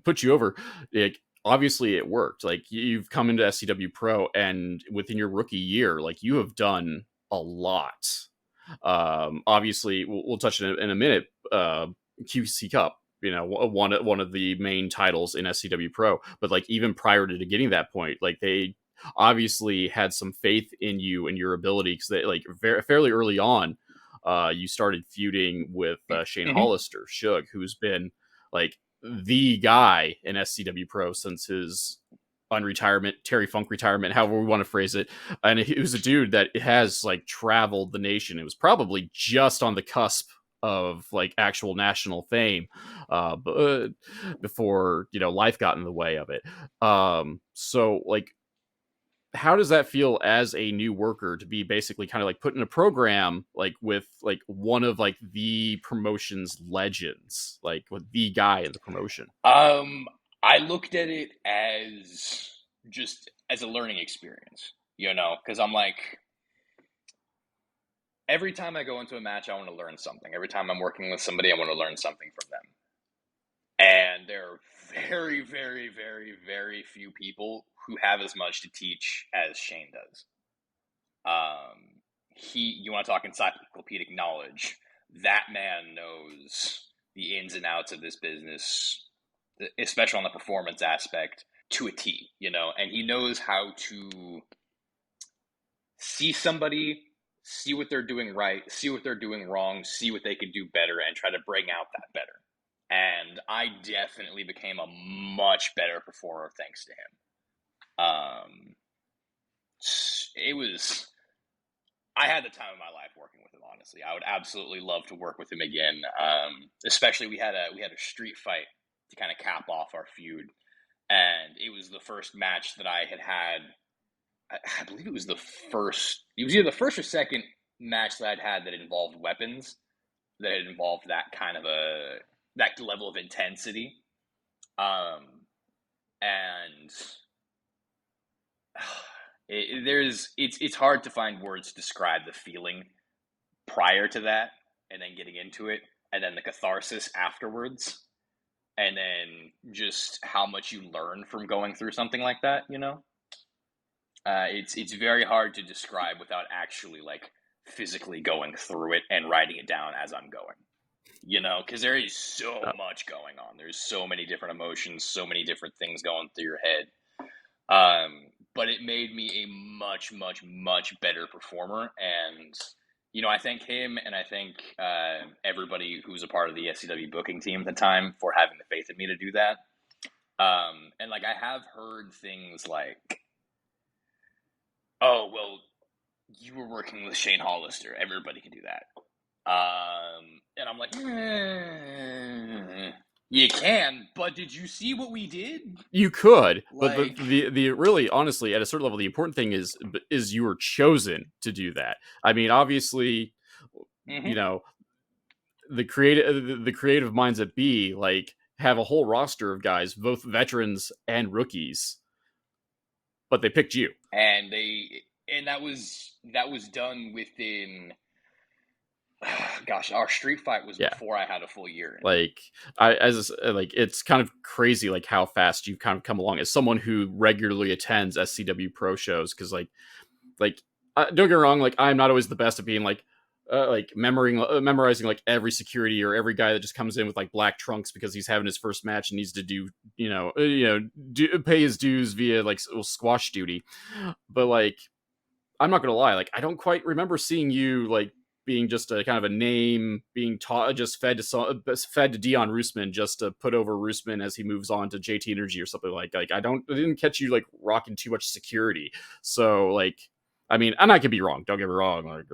put you over, like, obviously it worked. Like, you've come into SCW Pro, and within your rookie year, like, you have done a lot. Obviously, we'll touch in a minute. QC Cup, one of the main titles in SCW Pro. But like, even prior to getting that point, like, they obviously had some faith in you and your ability, because they, like, fairly early on, you started feuding with Shane Hmm. Hollister, Shug, who's been like the guy in SCW Pro since his unretirement, Terry Funk retirement, however we want to phrase it. And he was a dude that has like traveled the nation. It was probably just on the cusp of like actual national fame, but before life got in the way of it. So like, how does that feel as a new worker to be basically kind of like put in a program like with like one of like the promotion's legends, like with the guy in the promotion? Um, I looked at it as just as a learning experience, because I'm like, every time I go into a match, I want to learn something. Every time I'm working with somebody, I want to learn something from them. And there are very, very, very, very few people who have as much to teach as Shane does. You want to talk encyclopedic knowledge? That man knows the ins and outs of this business, especially on the performance aspect, to a T. And he knows how to see somebody, see what they're doing right, see what they're doing wrong, see what they could do better, and try to bring out that better. And I definitely became a much better performer thanks to him. It was I had the time of my life working with him. Honestly, I would absolutely love to work with him again. Especially we had a street fight to kind of cap off our feud, and it was the first match that I had had. I believe it was the first. It was either the first or second match that I'd had that involved weapons. that had involved that level of intensity. Um, and it's hard to find words to describe the feeling prior to that, and then getting into it, and then the catharsis afterwards, and then just how much you learn from going through something like that. It's very hard to describe without actually like physically going through it and writing it down as I'm going. Because there is so much going on. There's so many different emotions, so many different things going through your head. But it made me a much, much, much better performer. And, I thank him, and I thank everybody who was a part of the SCW booking team at the time for having the faith in me to do that. And like, I have heard things like, oh, well, you were working with Shane Hollister. Everybody can do that. And I'm like, you can, but did you see what we did? You could, but Like, the really, honestly, at a certain level, the important thing is you were chosen to do that. I mean, obviously, mm-hmm. you know, the creative minds at B like have a whole roster of guys, both veterans and rookies, but they picked you. And that was done within. Gosh, our street fight was before I had a full year in. Like it's kind of crazy like how fast you've kind of come along as someone who regularly attends SCW Pro shows, because like don't get me wrong, like I'm not always the best at being like memorizing like every security or every guy that just comes in with like black trunks because he's having his first match and needs to do pay his dues via like squash duty. But like I'm not gonna lie, like I don't quite remember seeing you like being just a kind of a name, being taught, just fed to Dion Roosman just to put over Roosman as he moves on to JT Energy or something like. I didn't catch you like rocking too much security. So like, I mean, and I could be wrong. Don't get me wrong. Like,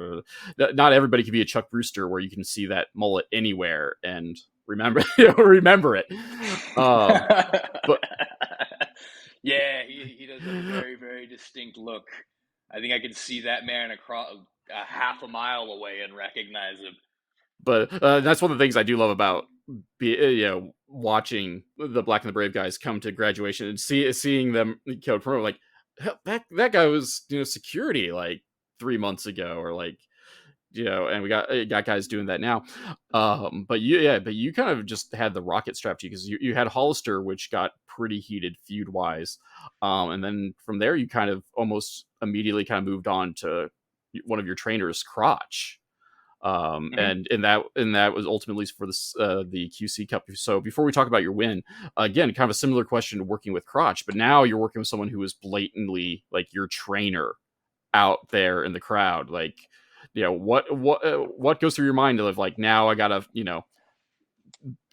not everybody can be a Chuck Brewster where you can see that mullet anywhere and remember it. But yeah, he does have a very, very distinct look. I think I could see that man across a half a mile away and recognize him. But that's one of the things I do love about watching the Black and the Brave guys come to graduation and seeing them promote. Like that guy was security like 3 months ago, or like and we got guys doing that now. But you kind of just had the rocket strapped to you because you had Hollister, which got pretty heated feud wise, and then from there you kind of almost immediately kind of moved on to one of your trainers, Crotch. And that was ultimately for the QC Cup. So before we talk about your win, again, kind of a similar question to working with Crotch, but now you're working with someone who is blatantly like your trainer out there in the crowd. Like, what goes through your mind of like, now I gotta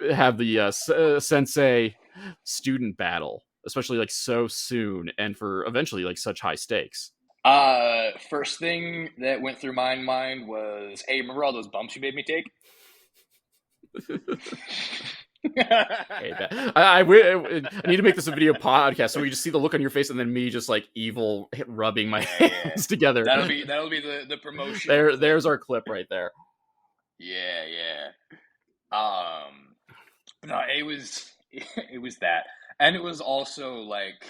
have the sensei student battle, especially like so soon and for eventually like such high stakes. First thing that went through my mind was, hey, remember all those bumps you made me take? I need to make this a video podcast so we just see the look on your face and then me just like evil rubbing my hands together. That'll be the promotion. There's our clip right there. Yeah. No, it was that, and it was also like,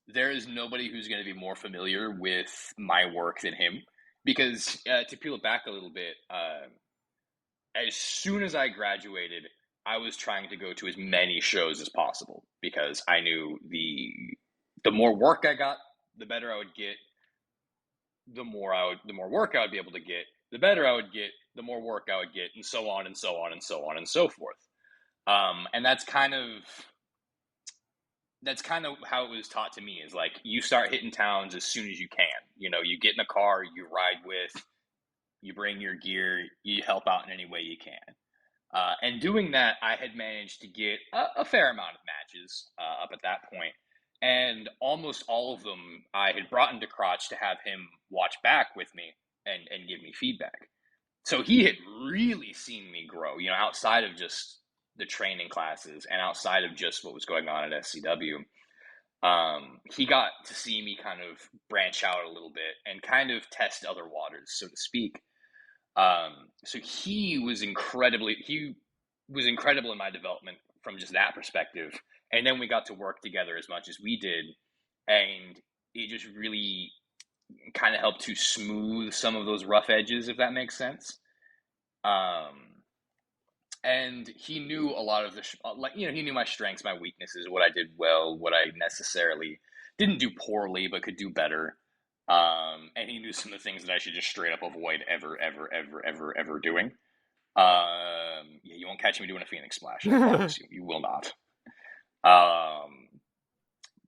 there is nobody who's going to be more familiar with my work than him, because to peel it back a little bit, as soon as I graduated, I was trying to go to as many shows as possible because I knew the more work I got, the better I would get. The more work I would be able to get, the better I would get, the more work I would get, and so on and so on and so on and so forth. And that's kind of how it was taught to me, is like, you start hitting towns as soon as you can. You get in a car, you ride with, you bring your gear, you help out in any way you can. And doing that, I had managed to get a fair amount of matches up at that point. And almost all of them I had brought into Crotch to have him watch back with me and give me feedback. So he had really seen me grow, outside of just the training classes and outside of just what was going on at SCW. He got to see me kind of branch out a little bit and kind of test other waters, so to speak. So he was incredible in my development from just that perspective. And then we got to work together as much as we did, and it just really kind of helped to smooth some of those rough edges, if that makes sense. Um, and he knew a lot of he knew my strengths, my weaknesses, what I did well, what I necessarily didn't do poorly, but could do better. And he knew some of the things that I should just straight up avoid ever doing. Yeah, you won't catch me doing a Phoenix Splash. I promise you, you will not. Um,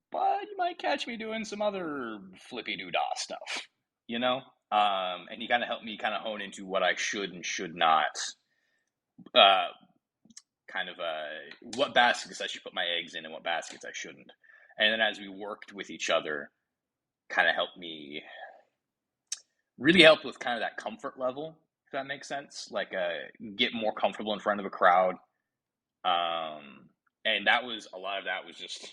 but you might catch me doing some other flippy doo dah stuff, you know. And he kind of helped me kind of hone into what I should and should not uh, what baskets I should put my eggs in and what baskets I shouldn't. And then as we worked with each other, kind of really helped with kind of that comfort level, if that makes sense. Like, get more comfortable in front of a crowd. And a lot of that was just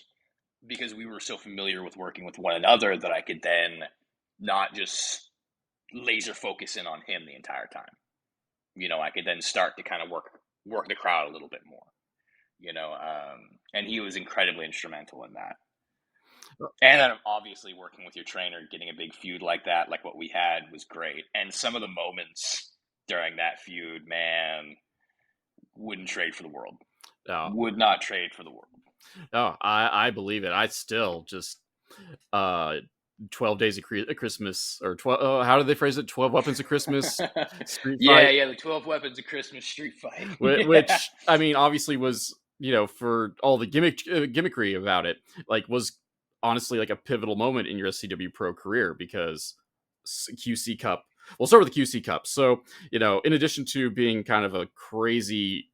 because we were so familiar with working with one another that I could then not just laser focus in on him the entire time. I could then start to kind of work the crowd a little bit more. And he was incredibly instrumental in that. And then obviously working with your trainer, getting a big feud like that, like what we had, was great. And some of the moments during that feud, man, wouldn't trade for the world. No. Would not trade for the world. No, I believe it. I still just 12 days of Christmas, or 12, how did they phrase it? 12 weapons of Christmas street fight. Yeah, the 12 weapons of Christmas street fight. Which, I mean, obviously was, for all the gimmickry about it, like, was honestly like a pivotal moment in your SCW Pro career, because QC Cup, we'll start with the QC Cup. So, in addition to being kind of a crazy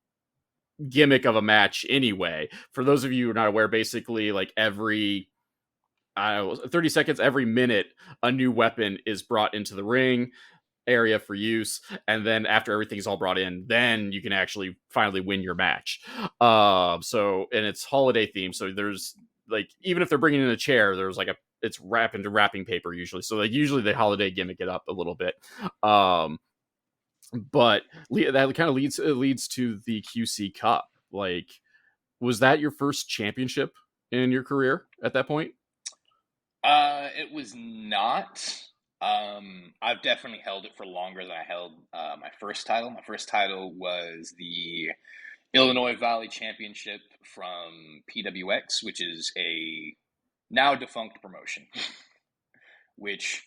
gimmick of a match anyway, for those of you who are not aware, basically, like, every 30 seconds, every minute, a new weapon is brought into the ring area for use, and then after everything's all brought in, then you can actually finally win your match. And it's holiday themed, so there's, like, even if they're bringing in a chair, there's like it's wrapped into wrapping paper usually, so like usually they holiday gimmick it up a little bit. But that kind of leads to the QC Cup. Like, was that your first championship in your career at that point? It was not. I've definitely held it for longer than I held my first title. My first title was the Illinois Valley Championship from PWX, which is a now defunct promotion. Which,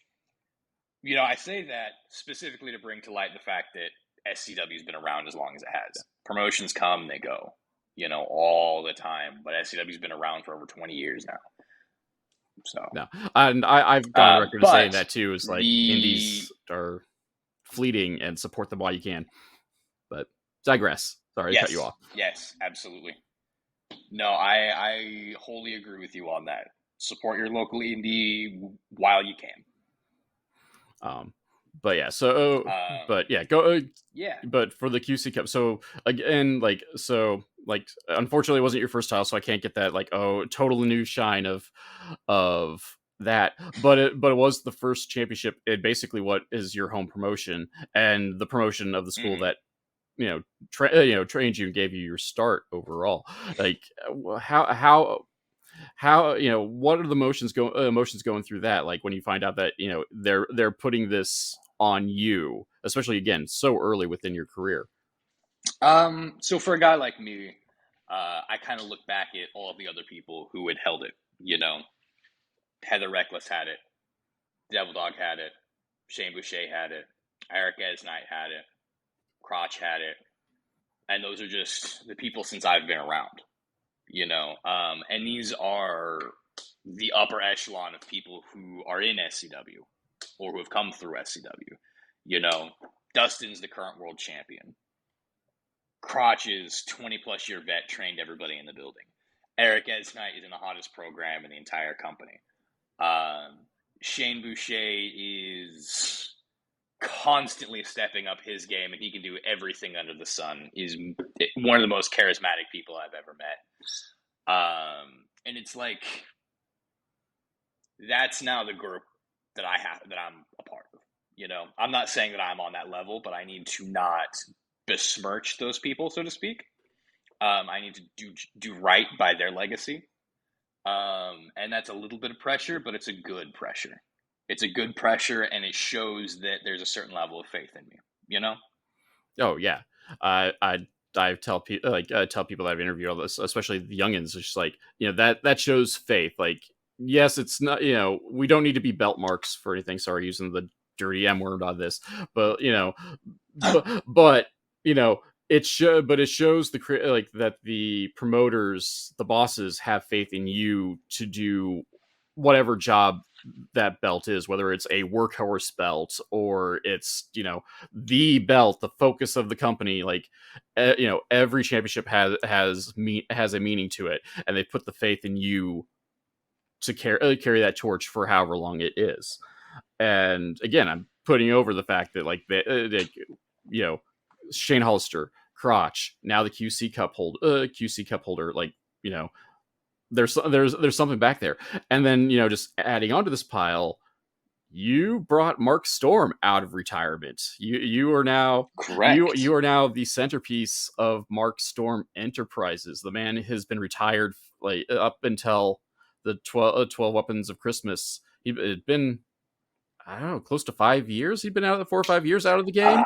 I say that specifically to bring to light the fact that SCW's been around as long as it has. Promotions come, they go, all the time. But SCW's been around for over 20 years now. So no, and I've gone on record saying that too. Is like, indies are fleeting, and support them while you can. But digress. Sorry to cut you off. Yes, absolutely. No, I wholly agree with you on that. Support your local indie while you can. But yeah, so but yeah, go. Yeah. But for the QC Cup, so again, unfortunately, it wasn't your first title, so I can't get that totally new shine of that. But it was the first championship in basically what is your home promotion, and the promotion of the school that trained you and gave you your start overall. Like, how what are the emotions going through that, like, when you find out that they're putting this on you, especially again so early within your career? So for a guy like me, I kind of look back at all of the other people who had held it. Heather Reckless had it, Devil Dog had it, Shane Boucher had it, Eric Esnight had it, Crotch had it, and those are just the people since I've been around. And these are the upper echelon of people who are in SCW or who have come through SCW. Dustin's the current world champion. Crotch is 20-plus year vet, trained everybody in the building. Eric Esnight is in the hottest program in the entire company. Shane Boucher is constantly stepping up his game, and he can do everything under the sun. He's one of the most charismatic people I've ever met. And it's like, that's now the group that I'm a part of. You know, I'm not saying that I'm on that level, but I need to not besmirch those people, so to speak. I need to do right by their legacy. And that's a little bit of pressure, but it's a good pressure. It's a good pressure, and it shows that there's a certain level of faith in me. You know? Oh yeah, I tell people tell people that I've interviewed all this, especially the youngins. It's just like, that shows faith. Like, yes, it's not, we don't need to be belt marks for anything. Sorry, using the dirty M word on this, but but it shows like that the promoters, the bosses, have faith in you to do whatever job that belt is, whether it's a workhorse belt or it's the belt, the focus of the company. Like, every championship has a meaning to it, and they put the faith in you to carry that torch for however long it is. And again, I'm putting over the fact that, like, Shane Hollister, Crotch, now the QC Cup holder, like, there's something back there. And then, just adding onto this pile, you brought Mark Storm out of retirement. You are now Correct. you are now the centerpiece of Mark Storm Enterprises. The man has been retired, like, up until the 12 Weapons of Christmas. It'd been, I don't know, close to 5 years. He'd been out of the 4 or 5 years out of the game.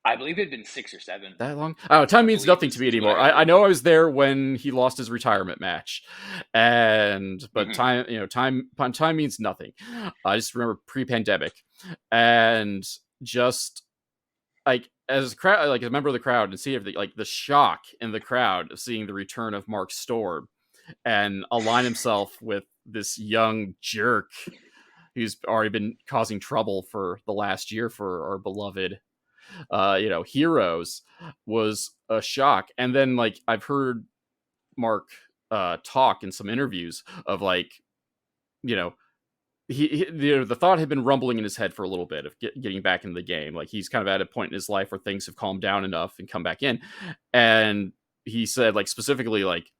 I believe it'd been 6 or 7. That long? I don't know. Time I means believe nothing to me is what anymore. I I heard. know I was there when he lost his retirement match, but Hmm. time means nothing. I just remember pre-pandemic, and just like, as a crowd, like a member of the crowd, and see everything, like the shock in the crowd of seeing the return of Mark Storm and align himself with this young jerk who's already been causing trouble for the last year for our beloved heroes, was a shock. And then, like, I've heard Mark talk in some interviews of, like, you know the thought had been rumbling in his head for a little bit of getting back into the game. Like, he's kind of at a point in his life where things have calmed down enough and come back in. And he said, like, specifically, like,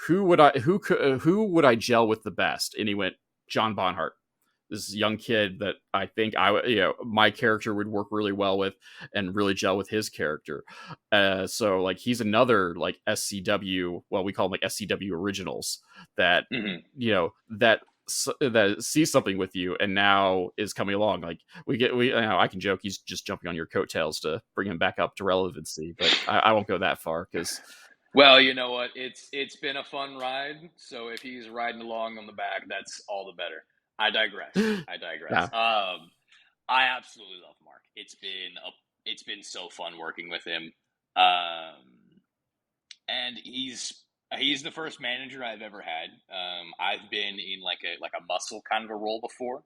who would I gel with the best? And he went, John Bonhart, this young kid that I think my character would work really well with and really gel with his character. So, like, he's another, like, SCW, well, we call them, like, SCW originals that Hmm. that sees something with you and now is coming along. Like, I can joke he's just jumping on your coattails to bring him back up to relevancy, but I won't go that far because Well, you know what? It's been a fun ride. So if he's riding along on the back, that's all the better. I digress. I digress. yeah. I absolutely love Mark. It's been so fun working with him. Um, and he's the first manager I've ever had. I've been in like a muscle kind of a role before.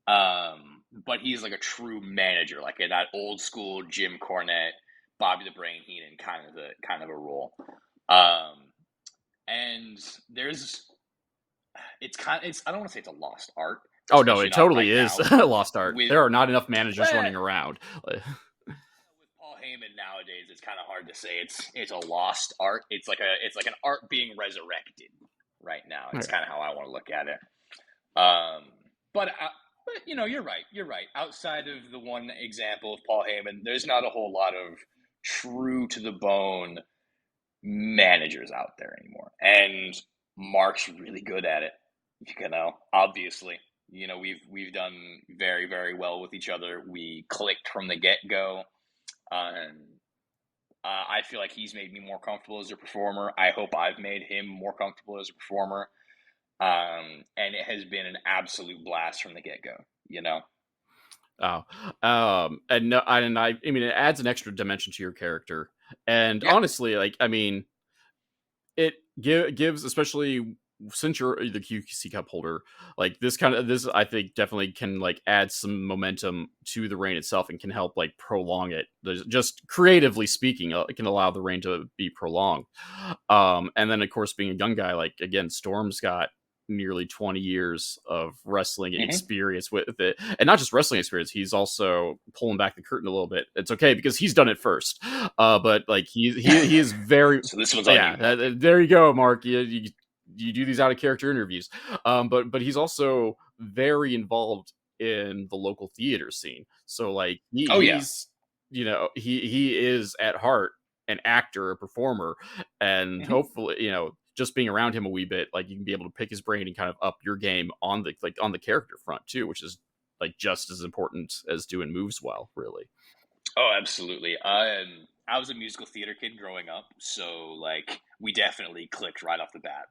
But he's like a true manager, like in that old school Jim Cornette, Bobby the Brain Heenan kind of a role. Um, and there's it's I don't want to say it's a lost art, Oh no, especially it not totally right is now a lost art. with There are not enough managers well, running around. with Paul Heyman nowadays. It's kind of hard to say it's a lost art. It's like an art being resurrected right now. It's Okay. kind of how I want to look at it. Um, but you're right. You're right. Outside of the one example of Paul Heyman, there's not a whole lot of true to the bone managers out there anymore. And Mark's really good at it. Obviously, we've done very, very well with each other. We clicked from the get go. And I feel like he's made me more comfortable as a performer. I hope I've made him more comfortable as a performer. And it has been an absolute blast from the get go. Oh, and no, I mean, it adds an extra dimension to your character. And Yeah. honestly, like, I mean, it gives, especially since you're the QC Cup holder, like, this I think definitely can, like, add some momentum to the reign itself and can help, like, prolong it. Just creatively speaking, it can allow the reign to be prolonged. And then, of course, being a young guy, like, again, Storm's got nearly 20 years of wrestling Hmm. experience with it, and not just wrestling experience. He's also pulling back the curtain a little bit. It's okay because he's done it first. But, like, he is very, So this one's on yeah. you, Mark. There you go, Mark. You do these out of character interviews. But he's also very involved in the local theater scene. So like Oh yeah. he's he is at heart an actor, a performer, and Hmm. hopefully just being around him a wee bit, like you can be able to pick his brain and kind of up your game on the character front too, which is like just as important as doing moves well, really. Oh, absolutely. I was a musical theater kid growing up, so like we definitely clicked right off the bat.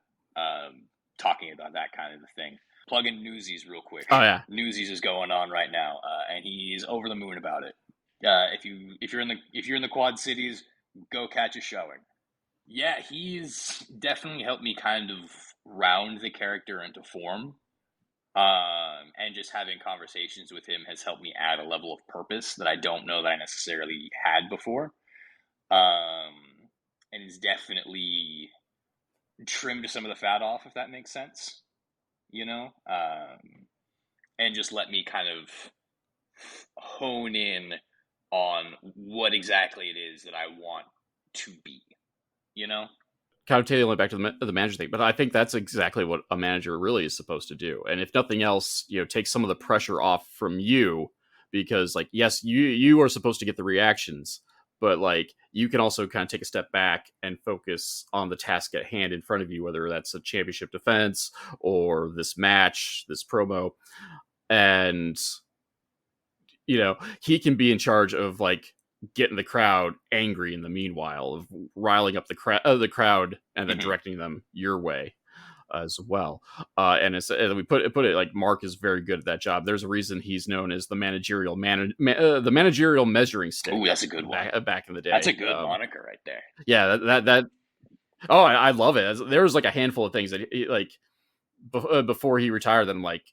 Talking about that kind of a thing. Plug in Newsies real quick. Oh yeah. Newsies is going on right now, and he's over the moon about it. If you're in the Quad Cities, go catch a showing. Yeah, he's definitely helped me kind of round the character into form. And just having conversations with him has helped me add a level of purpose that I don't know that I necessarily had before. Um, and he's definitely trimmed some of the fat off, if that makes sense, you know? And just let me kind of hone in on what exactly it is that I want to be, you know? Kind of tailing back to the manager thing, but I think that's exactly what a manager really is supposed to do. And if nothing else, take some of the pressure off from you, because like yes, you are supposed to get the reactions, but like you can also kind of take a step back and focus on the task at hand in front of you, whether that's a championship defense or this match, this promo, and he can be in charge of like getting the crowd angry in the meanwhile, of riling up the crowd and then Hmm. directing them your way as well. And we put it like Mark is very good at that job. There's a reason he's known as the the managerial measuring stick Ooh, that's a good one. back in the That's a day. good moniker right there. Yeah, that oh, I love it. There was like a handful of things that like before he retired that I'm like,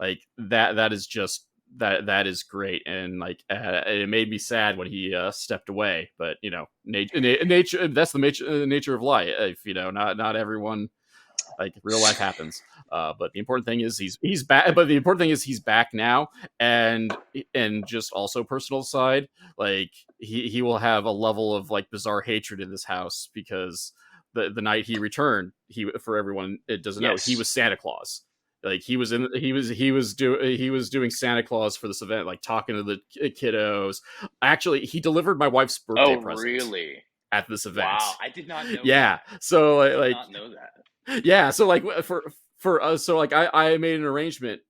like that is just that is great. And like it made me sad when he stepped away, but nature, that's the nature of life. Not everyone, like real life happens. But the important thing is he's back. But the important thing is he's back now, and just also personal side, like he will have a level of like bizarre hatred in this house because the night he returned, for everyone it doesn't know, he Yes. was Santa Claus. Like he was doing Santa Claus for this event, like talking to the kiddos. Actually, he delivered my wife's birthday Oh, present really? at this Wow, event. I did not know Yeah. that. So I like, did like not know that. yeah, so like for us, so like I made an arrangement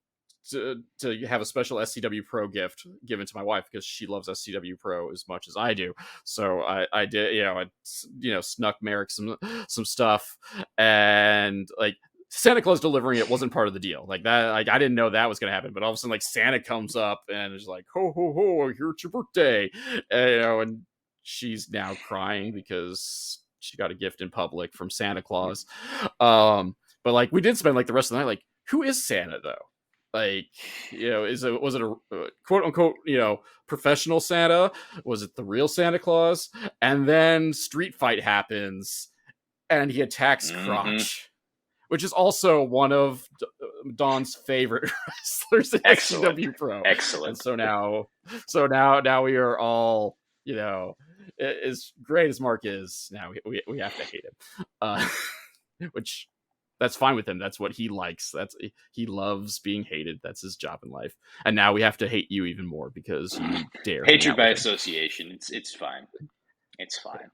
to have a special SCW Pro gift given to my wife because she loves SCW Pro as much as I do. So I did, snuck Merrick some stuff, and like Santa Claus delivering it wasn't part of the deal. Like that, like I didn't know that was gonna happen. But all of a sudden, like Santa comes up and is like, "Ho ho ho! Here's your birthday," and she's now crying because she got a gift in public from Santa Claus. But like we did spend like the rest of the night like, who is Santa though? Like, was it a quote unquote, professional Santa? Was it the real Santa Claus? And then street fight happens and he attacks Hmm. Crotch, which is also one of Don's favorite wrestlers in Excellent. SCW Pro. And Excellent. so now we are all, as great as Mark is, now we have to hate him. Which that's fine with him. That's what he likes. He loves being hated. That's his job in life. And now we have to hate you even more because you dare hang Hatred out by with him. association. It's fine. It's fine.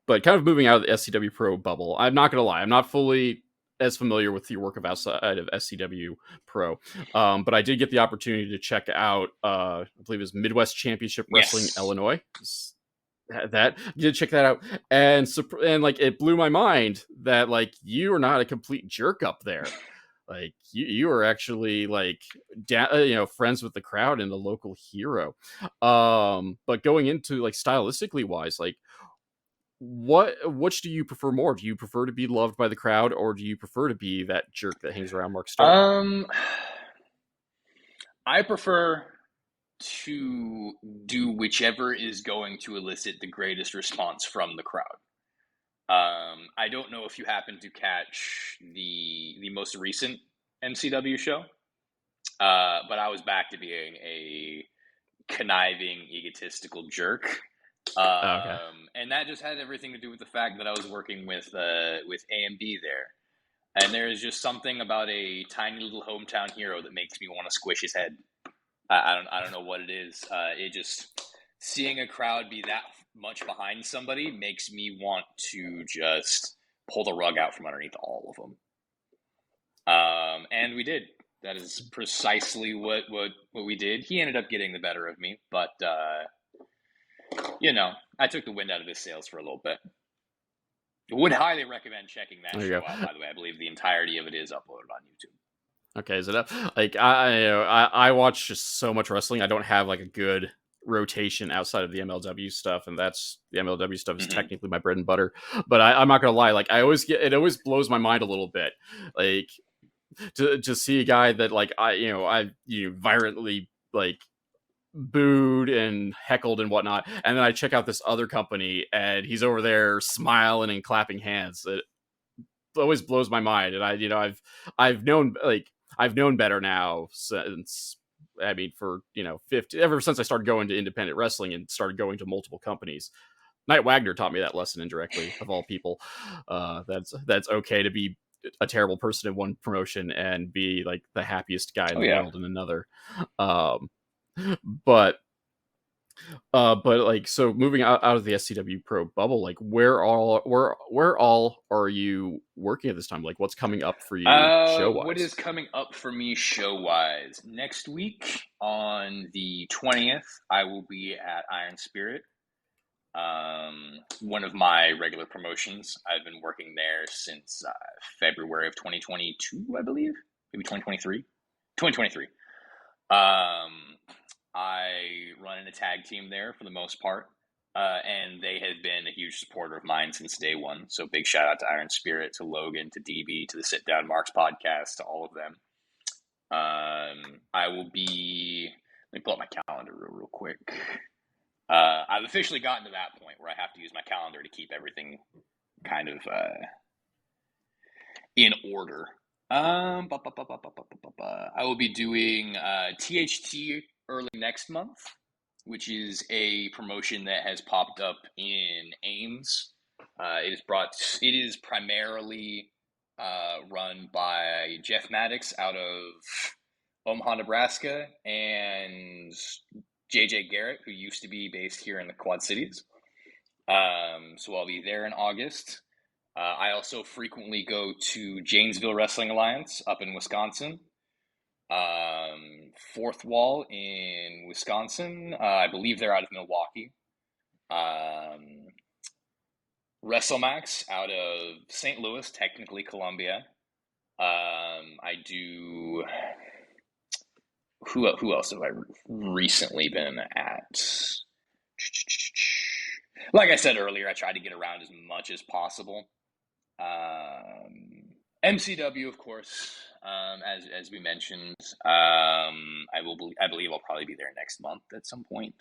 But kind of moving out of the SCW Pro bubble, I'm not gonna lie, I'm not fully as familiar with your work of outside of SCW Pro, but I did get the opportunity to check out, I believe it was Midwest Championship Wrestling Yes. Illinois. That you did check that out, and like it blew my mind that like you are not a complete jerk up there. Like you are actually like friends with the crowd and the local hero. But going into like stylistically wise, like which do you prefer more? Do you prefer to be loved by the crowd, or do you prefer to be that jerk that hangs around Mark Stone? Um, I prefer to do whichever is going to elicit the greatest response from the crowd. I don't know if you happen to catch the most recent MCW show, but I was back to being a conniving, egotistical jerk. Okay. And that just had everything to do with the fact that I was working with AMB there. And there is just something about a tiny little hometown hero that makes me want to squish his head. I don't know what it is. It just seeing a crowd be that much behind somebody makes me want to just pull the rug out from underneath all of them. And we did. That is precisely what we did. He ended up getting the better of me, but I took the wind out of his sails for a little bit. Would highly recommend checking that show out, by the way. I believe the entirety of it is uploaded on YouTube. Okay, is it up? Like I watch just so much wrestling. I don't have like a good rotation outside of the MLW stuff, and that's the MLW stuff is technically my bread and butter. But I'm not gonna lie, like it always blows my mind a little bit, like to see a guy that like I violently like booed and heckled and whatnot, and then I check out this other company and he's over there smiling and clapping hands. It always blows my mind, and I've known better now since, I mean, for 50 ever since I started going to independent wrestling and started going to multiple companies. Knight Wagner taught me that lesson indirectly, of all people. That's okay to be a terrible person in one promotion and be like the happiest guy in the world in another. But like, so moving out of the SCW Pro bubble, like where all are you working at this time? Like, what's coming up for you show wise? What is coming up for me show wise? Next week on the 20th, I will be at Iron Spirit. One of my regular promotions. I've been working there since February of 2022, I believe, maybe 2023. 2023. I run in a tag team there for the most part, and they have been a huge supporter of mine since day one. So big shout out to Iron Spirit, to Logan, to DB, to the Sit Down Marks podcast, to all of them. I will be. Let me pull up my calendar real quick. I've officially gotten to that point where I have to use my calendar to keep everything kind of in order. I will be doing THT early next month, which is a promotion that has popped up in Ames. It is primarily run by Jeff Maddox out of Omaha, Nebraska, and JJ Garrett, who used to be based here in the Quad Cities. So I'll be there in August. I also frequently go to Janesville Wrestling Alliance up in Wisconsin. Fourth Wall in Wisconsin. I believe they're out of Milwaukee. WrestleMax out of St. Louis, technically Columbia. I do. Who else have I recently been at? Like I said earlier, I try to get around as much as possible. MCW, of course, as we mentioned. I believe I'll probably be there next month at some point.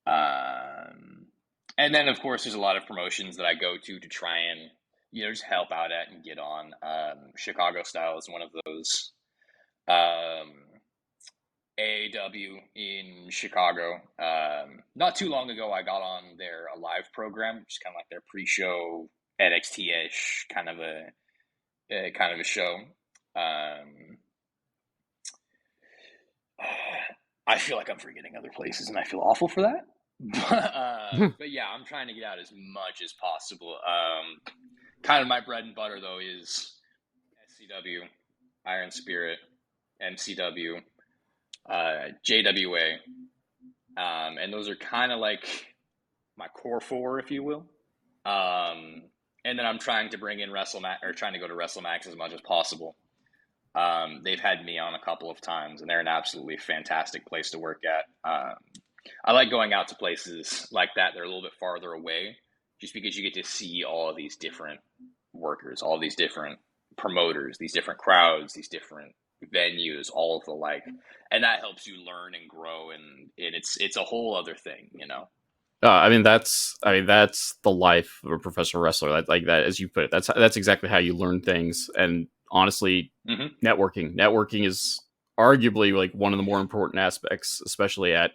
And then, of course, there's a lot of promotions that I go to try and just help out at and get on. Chicago Style is one of those. AAW in Chicago. Not too long ago, I got on their live program, which is kind of like their pre-show NXT-ish kind of a show. I feel like I'm forgetting other places, and I feel awful for that. But yeah, I'm trying to get out as much as possible. Kind of my bread and butter though is SCW, Iron Spirit, MCW. JWA, and those are kind of like my core four, if you will. And then I'm trying to bring in trying to go to WrestleMax as much as possible. They've had me on a couple of times, and they're an absolutely fantastic place to work at. I like going out to places like that. They're a little bit farther away, just because you get to see all of these different workers, all these different promoters, these different crowds, these different venues, all of the like, and that helps you learn and grow, and it's a whole other thing, I mean that's the life of a professional wrestler. Like that, as you put it, that's exactly how you learn things. And honestly, networking is arguably like one of the more important aspects, especially at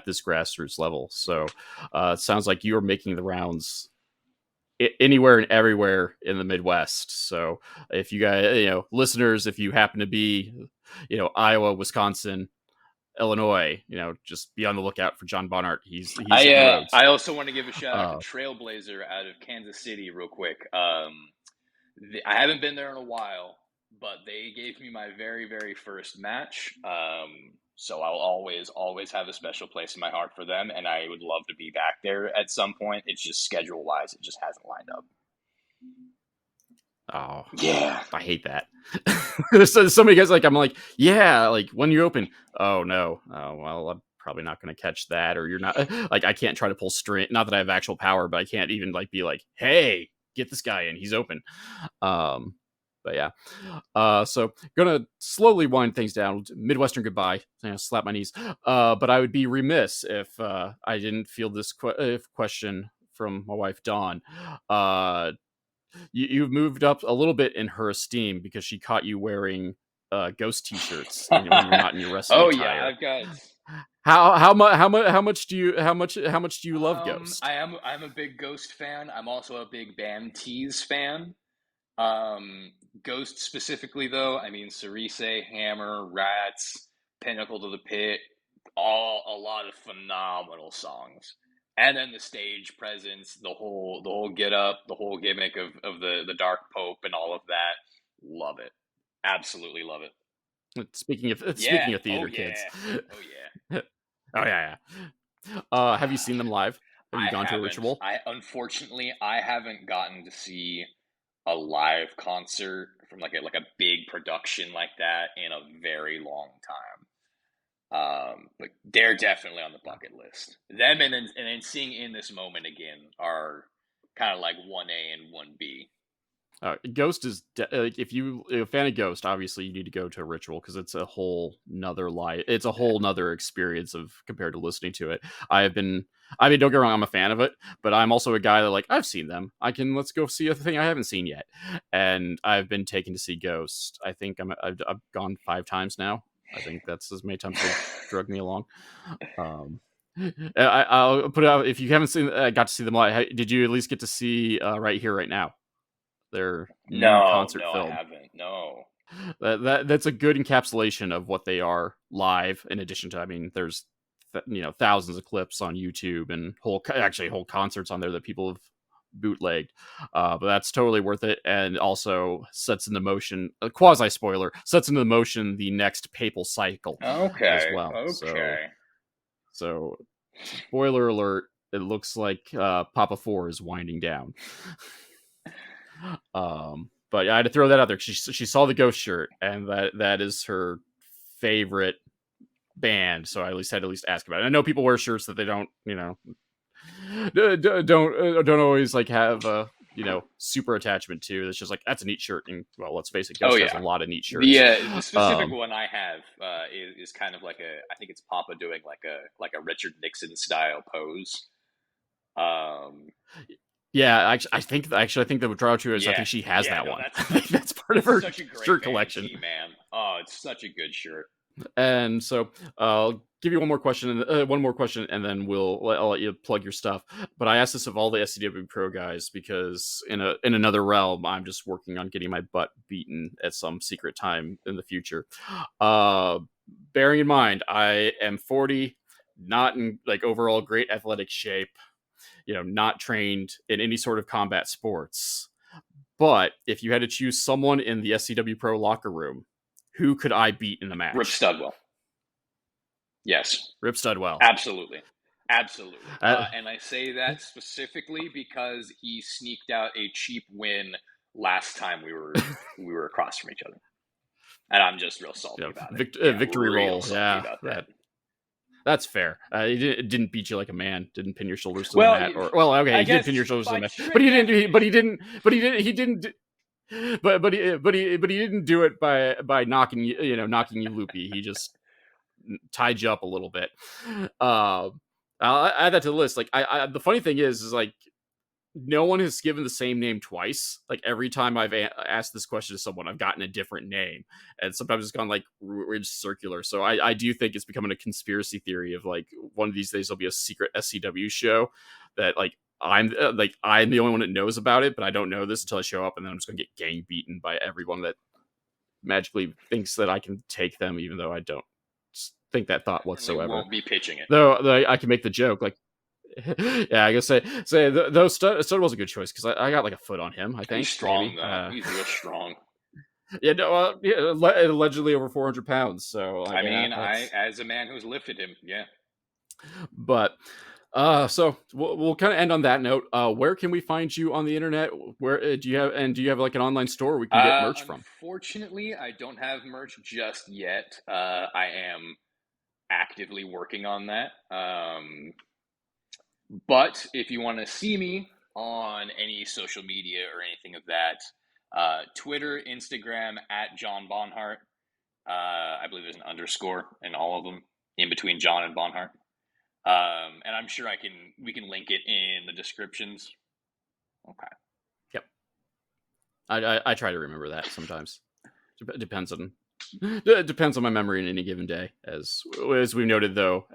this grassroots level. So it sounds like you are making the rounds anywhere and everywhere in the Midwest. So if you guys, listeners, if you happen to be, Iowa, Wisconsin, Illinois, just be on the lookout for John Bonhart. He's hitting the roads. I also want to give a shout out to Uh, Trailblazer out of Kansas City real quick. I haven't been there in a while, but they gave me my very, very first match. So I'll always have a special place in my heart for them, and I would love to be back there at some point. It's just schedule wise, it just hasn't lined up. Oh, yeah, I hate that. There's so many guys I'm like, yeah, like when you open, oh no, oh well, I'm probably not going to catch that, or you're not I can't try to pull string. Not that I have actual power, but I can't even be like, hey, get this guy in, he's open. But yeah, so gonna slowly wind things down. Midwestern goodbye. Slap my knees. But I would be remiss if I didn't field this question from my wife Dawn. You've moved up a little bit in her esteem because she caught you wearing Ghost t-shirts when you're not in your wrestling attire. Yeah, I've got. How much do you love Ghost? I'm a big Ghost fan. I'm also a big Bam Tees fan. Ghost specifically, though, I mean, Cerise, Hammer, Rats, Pinnacle to the Pit, a lot of phenomenal songs. And then the stage presence, the whole get up, the whole gimmick of the Dark Pope and all of that. Love it. Absolutely love it. Speaking of theater kids. Oh yeah. Oh yeah. Have you seen them live? Have you gone to a Ritual? Unfortunately, I haven't gotten to see a live concert from like a big production like that in a very long time. But they're definitely on the bucket list. Them and then seeing In This Moment again are kind of like 1A and 1B. Ghost is if you're a fan of Ghost, obviously you need to go to a Ritual because it's a whole nother it's a whole nother experience of compared to listening to it. I mean, don't get me wrong, I'm a fan of it, but I'm also a guy that I've seen them. Let's go see a thing I haven't seen yet, and I've been taken to see Ghost. I think I've gone 5 times now. I think that's as many times they've drugged me along. I'll put it out if you haven't got to see them live. Did you at least get to see Right Here, Right Now? Their new concert film. I haven't. No. That's a good encapsulation of what they are live. In addition to, I mean, there's thousands of clips on YouTube and whole concerts on there that people have bootlegged. But that's totally worth it, and also sets into motion a quasi spoiler. Sets into motion the next papal cycle. Okay. As well. Okay. So spoiler alert. It looks like Papa 4 is winding down. But I had to throw that out there. She saw the Ghost shirt, and that is her favorite band. So I had to ask about it. I know people wear shirts that they don't always have a super attachment to. It's just that's a neat shirt. And well, let's face it, Ghost has a lot of neat shirts. The specific one I have is kind of I think it's Papa doing like a Richard Nixon style pose. Yeah, I think the draw to is I think she has that one. That's part of her shirt collection. Man, oh, it's such a good shirt. And so I'll give you one more question, and then I'll let you plug your stuff. But I asked this of all the SCW Pro guys because in another realm, I'm just working on getting my butt beaten at some secret time in the future. Bearing in mind, I am 40, not in overall great athletic shape. Not trained in any sort of combat sports. But if you had to choose someone in the SCW Pro locker room, who could I beat in a match? Rip Studwell. Yes. Rip Studwell. Absolutely. And I say that specifically because he sneaked out a cheap win last time we were across from each other. And I'm just real salty about it. Victory roll. Yeah. That's fair. He didn't beat you like a man. Didn't pin your shoulders to the mat. He did pin your shoulders to the mat, but he didn't do it by knocking you loopy. He just tied you up a little bit. I'll add that to the list. The funny thing is no one has given the same name twice. Every time I've asked this question to someone, I've gotten a different name, and sometimes it's gone ridge circular. So I do think it's becoming a conspiracy theory of one of these days there'll be a secret SCW show that I'm I'm the only one that knows about it, but I don't know this until I show up, and then I'm just gonna get gang beaten by everyone that magically thinks that I can take them, even though I don't think that thought whatsoever. Won't be pitching it. Though I can make the joke like, yeah, I guess say though Stud was a good choice because I got like a foot on him. I think He's strong maybe. though. He's real strong. Yeah, no, allegedly over 400 pounds. So I mean, as a man who's lifted him, yeah. But so we'll kind of end on that note. Where can we find you on the internet? Where do you have like an online store we can get merch from? Unfortunately, I don't have merch just yet. I am actively working on that. But if you want to see me on any social media or anything of that, Twitter, Instagram at John Bonhart. I believe there's an underscore in all of them in between John and Bonhart. And I'm sure we can link it in the descriptions. Okay. Yep. I try to remember that sometimes. Depends on my memory in any given day. As we noted, though,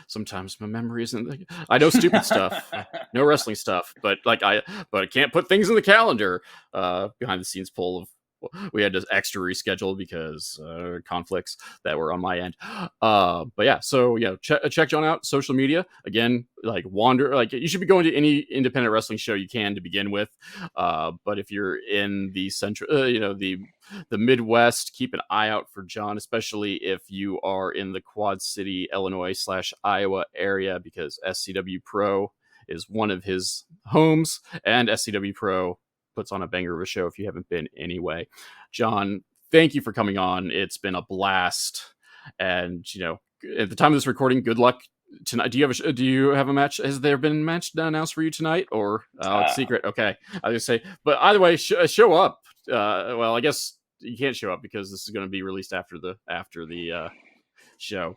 sometimes my memory isn't. I know stupid stuff, no wrestling stuff, but I can't put things in the calendar. Behind the scenes poll of. We had to extra reschedule because conflicts that were on my end. But yeah, so yeah, check John out. Social media again, you should be going to any independent wrestling show you can to begin with. But if you're in the central, the Midwest, keep an eye out for John, especially if you are in the Quad City, Illinois /Iowa area, because SCW Pro is one of his homes, and SCW Pro puts on a banger of a show if you haven't been anyway. John, thank you for coming on. It's been a blast. And, at the time of this recording, good luck tonight. Do you have a match? Has there been a match announced for you tonight, or it's secret? Okay. I was gonna say, but either way, show up. Well, I guess you can't show up because this is going to be released after the show.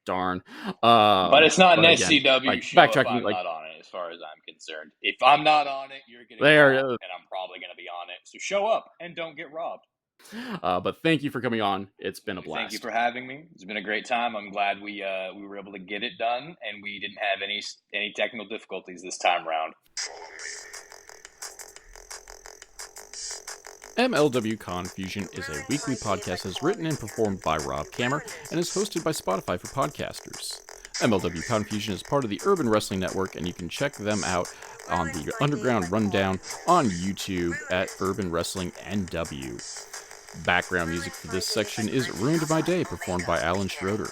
Darn. But it's not an SCW show if I'm not on it, as far as I'm concerned. If I'm not on it, you're going to get robbed, and I'm probably going to be on it. So show up and don't get robbed. But thank you for coming on. It's been a blast. Thank you for having me. It's been a great time. I'm glad we were able to get it done, and we didn't have any technical difficulties this time around. MLW Confusion is a weekly podcast that's written and performed by Rob Kammer and is hosted by Spotify for podcasters. MLW Confusion is part of the Urban Wrestling Network, and you can check them out on the Underground Rundown on YouTube at Urban Wrestling NW. Background music for this section is Ruined My Day, performed by Alan Schroeder.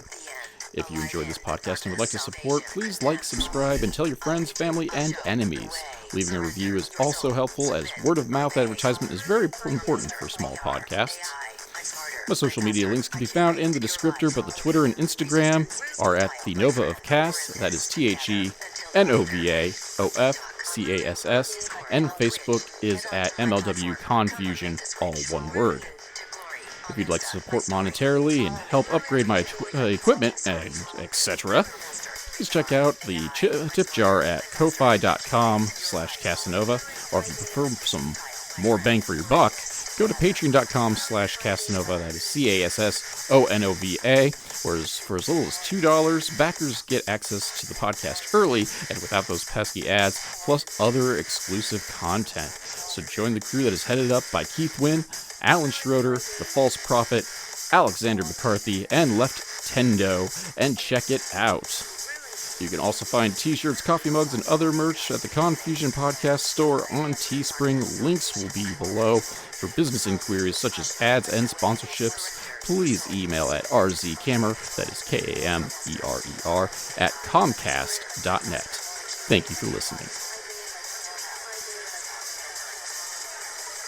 If you enjoyed this podcast and would like to support, please like, subscribe, and tell your friends, family, and enemies. Leaving a review is also helpful, as word-of-mouth advertisement is very important for small podcasts. My social media links can be found in the descriptor, but the Twitter and Instagram are at The Nova of Cass, that is TheNovaofCass, and Facebook is at MLW Confusion, all one word. If you'd like to support monetarily and help upgrade my equipment and etc., please check out the tip jar at ko-fi.com/Casanova, or if you prefer some more bang for your buck, go to patreon.com/Casanova, that is CASSONOVA, whereas for as little as $2, backers get access to the podcast early and without those pesky ads, plus other exclusive content. So join the crew that is headed up by Keith Wynn, Alan Schroeder, The False Prophet, Alexander McCarthy, and Left Tendo, and check it out. You can also find t-shirts, coffee mugs, and other merch at the Confusion Podcast store on Teespring. Links will be below. For business inquiries such as ads and sponsorships, please email at rzkammer, that is KAMERER, at comcast.net. Thank you for listening.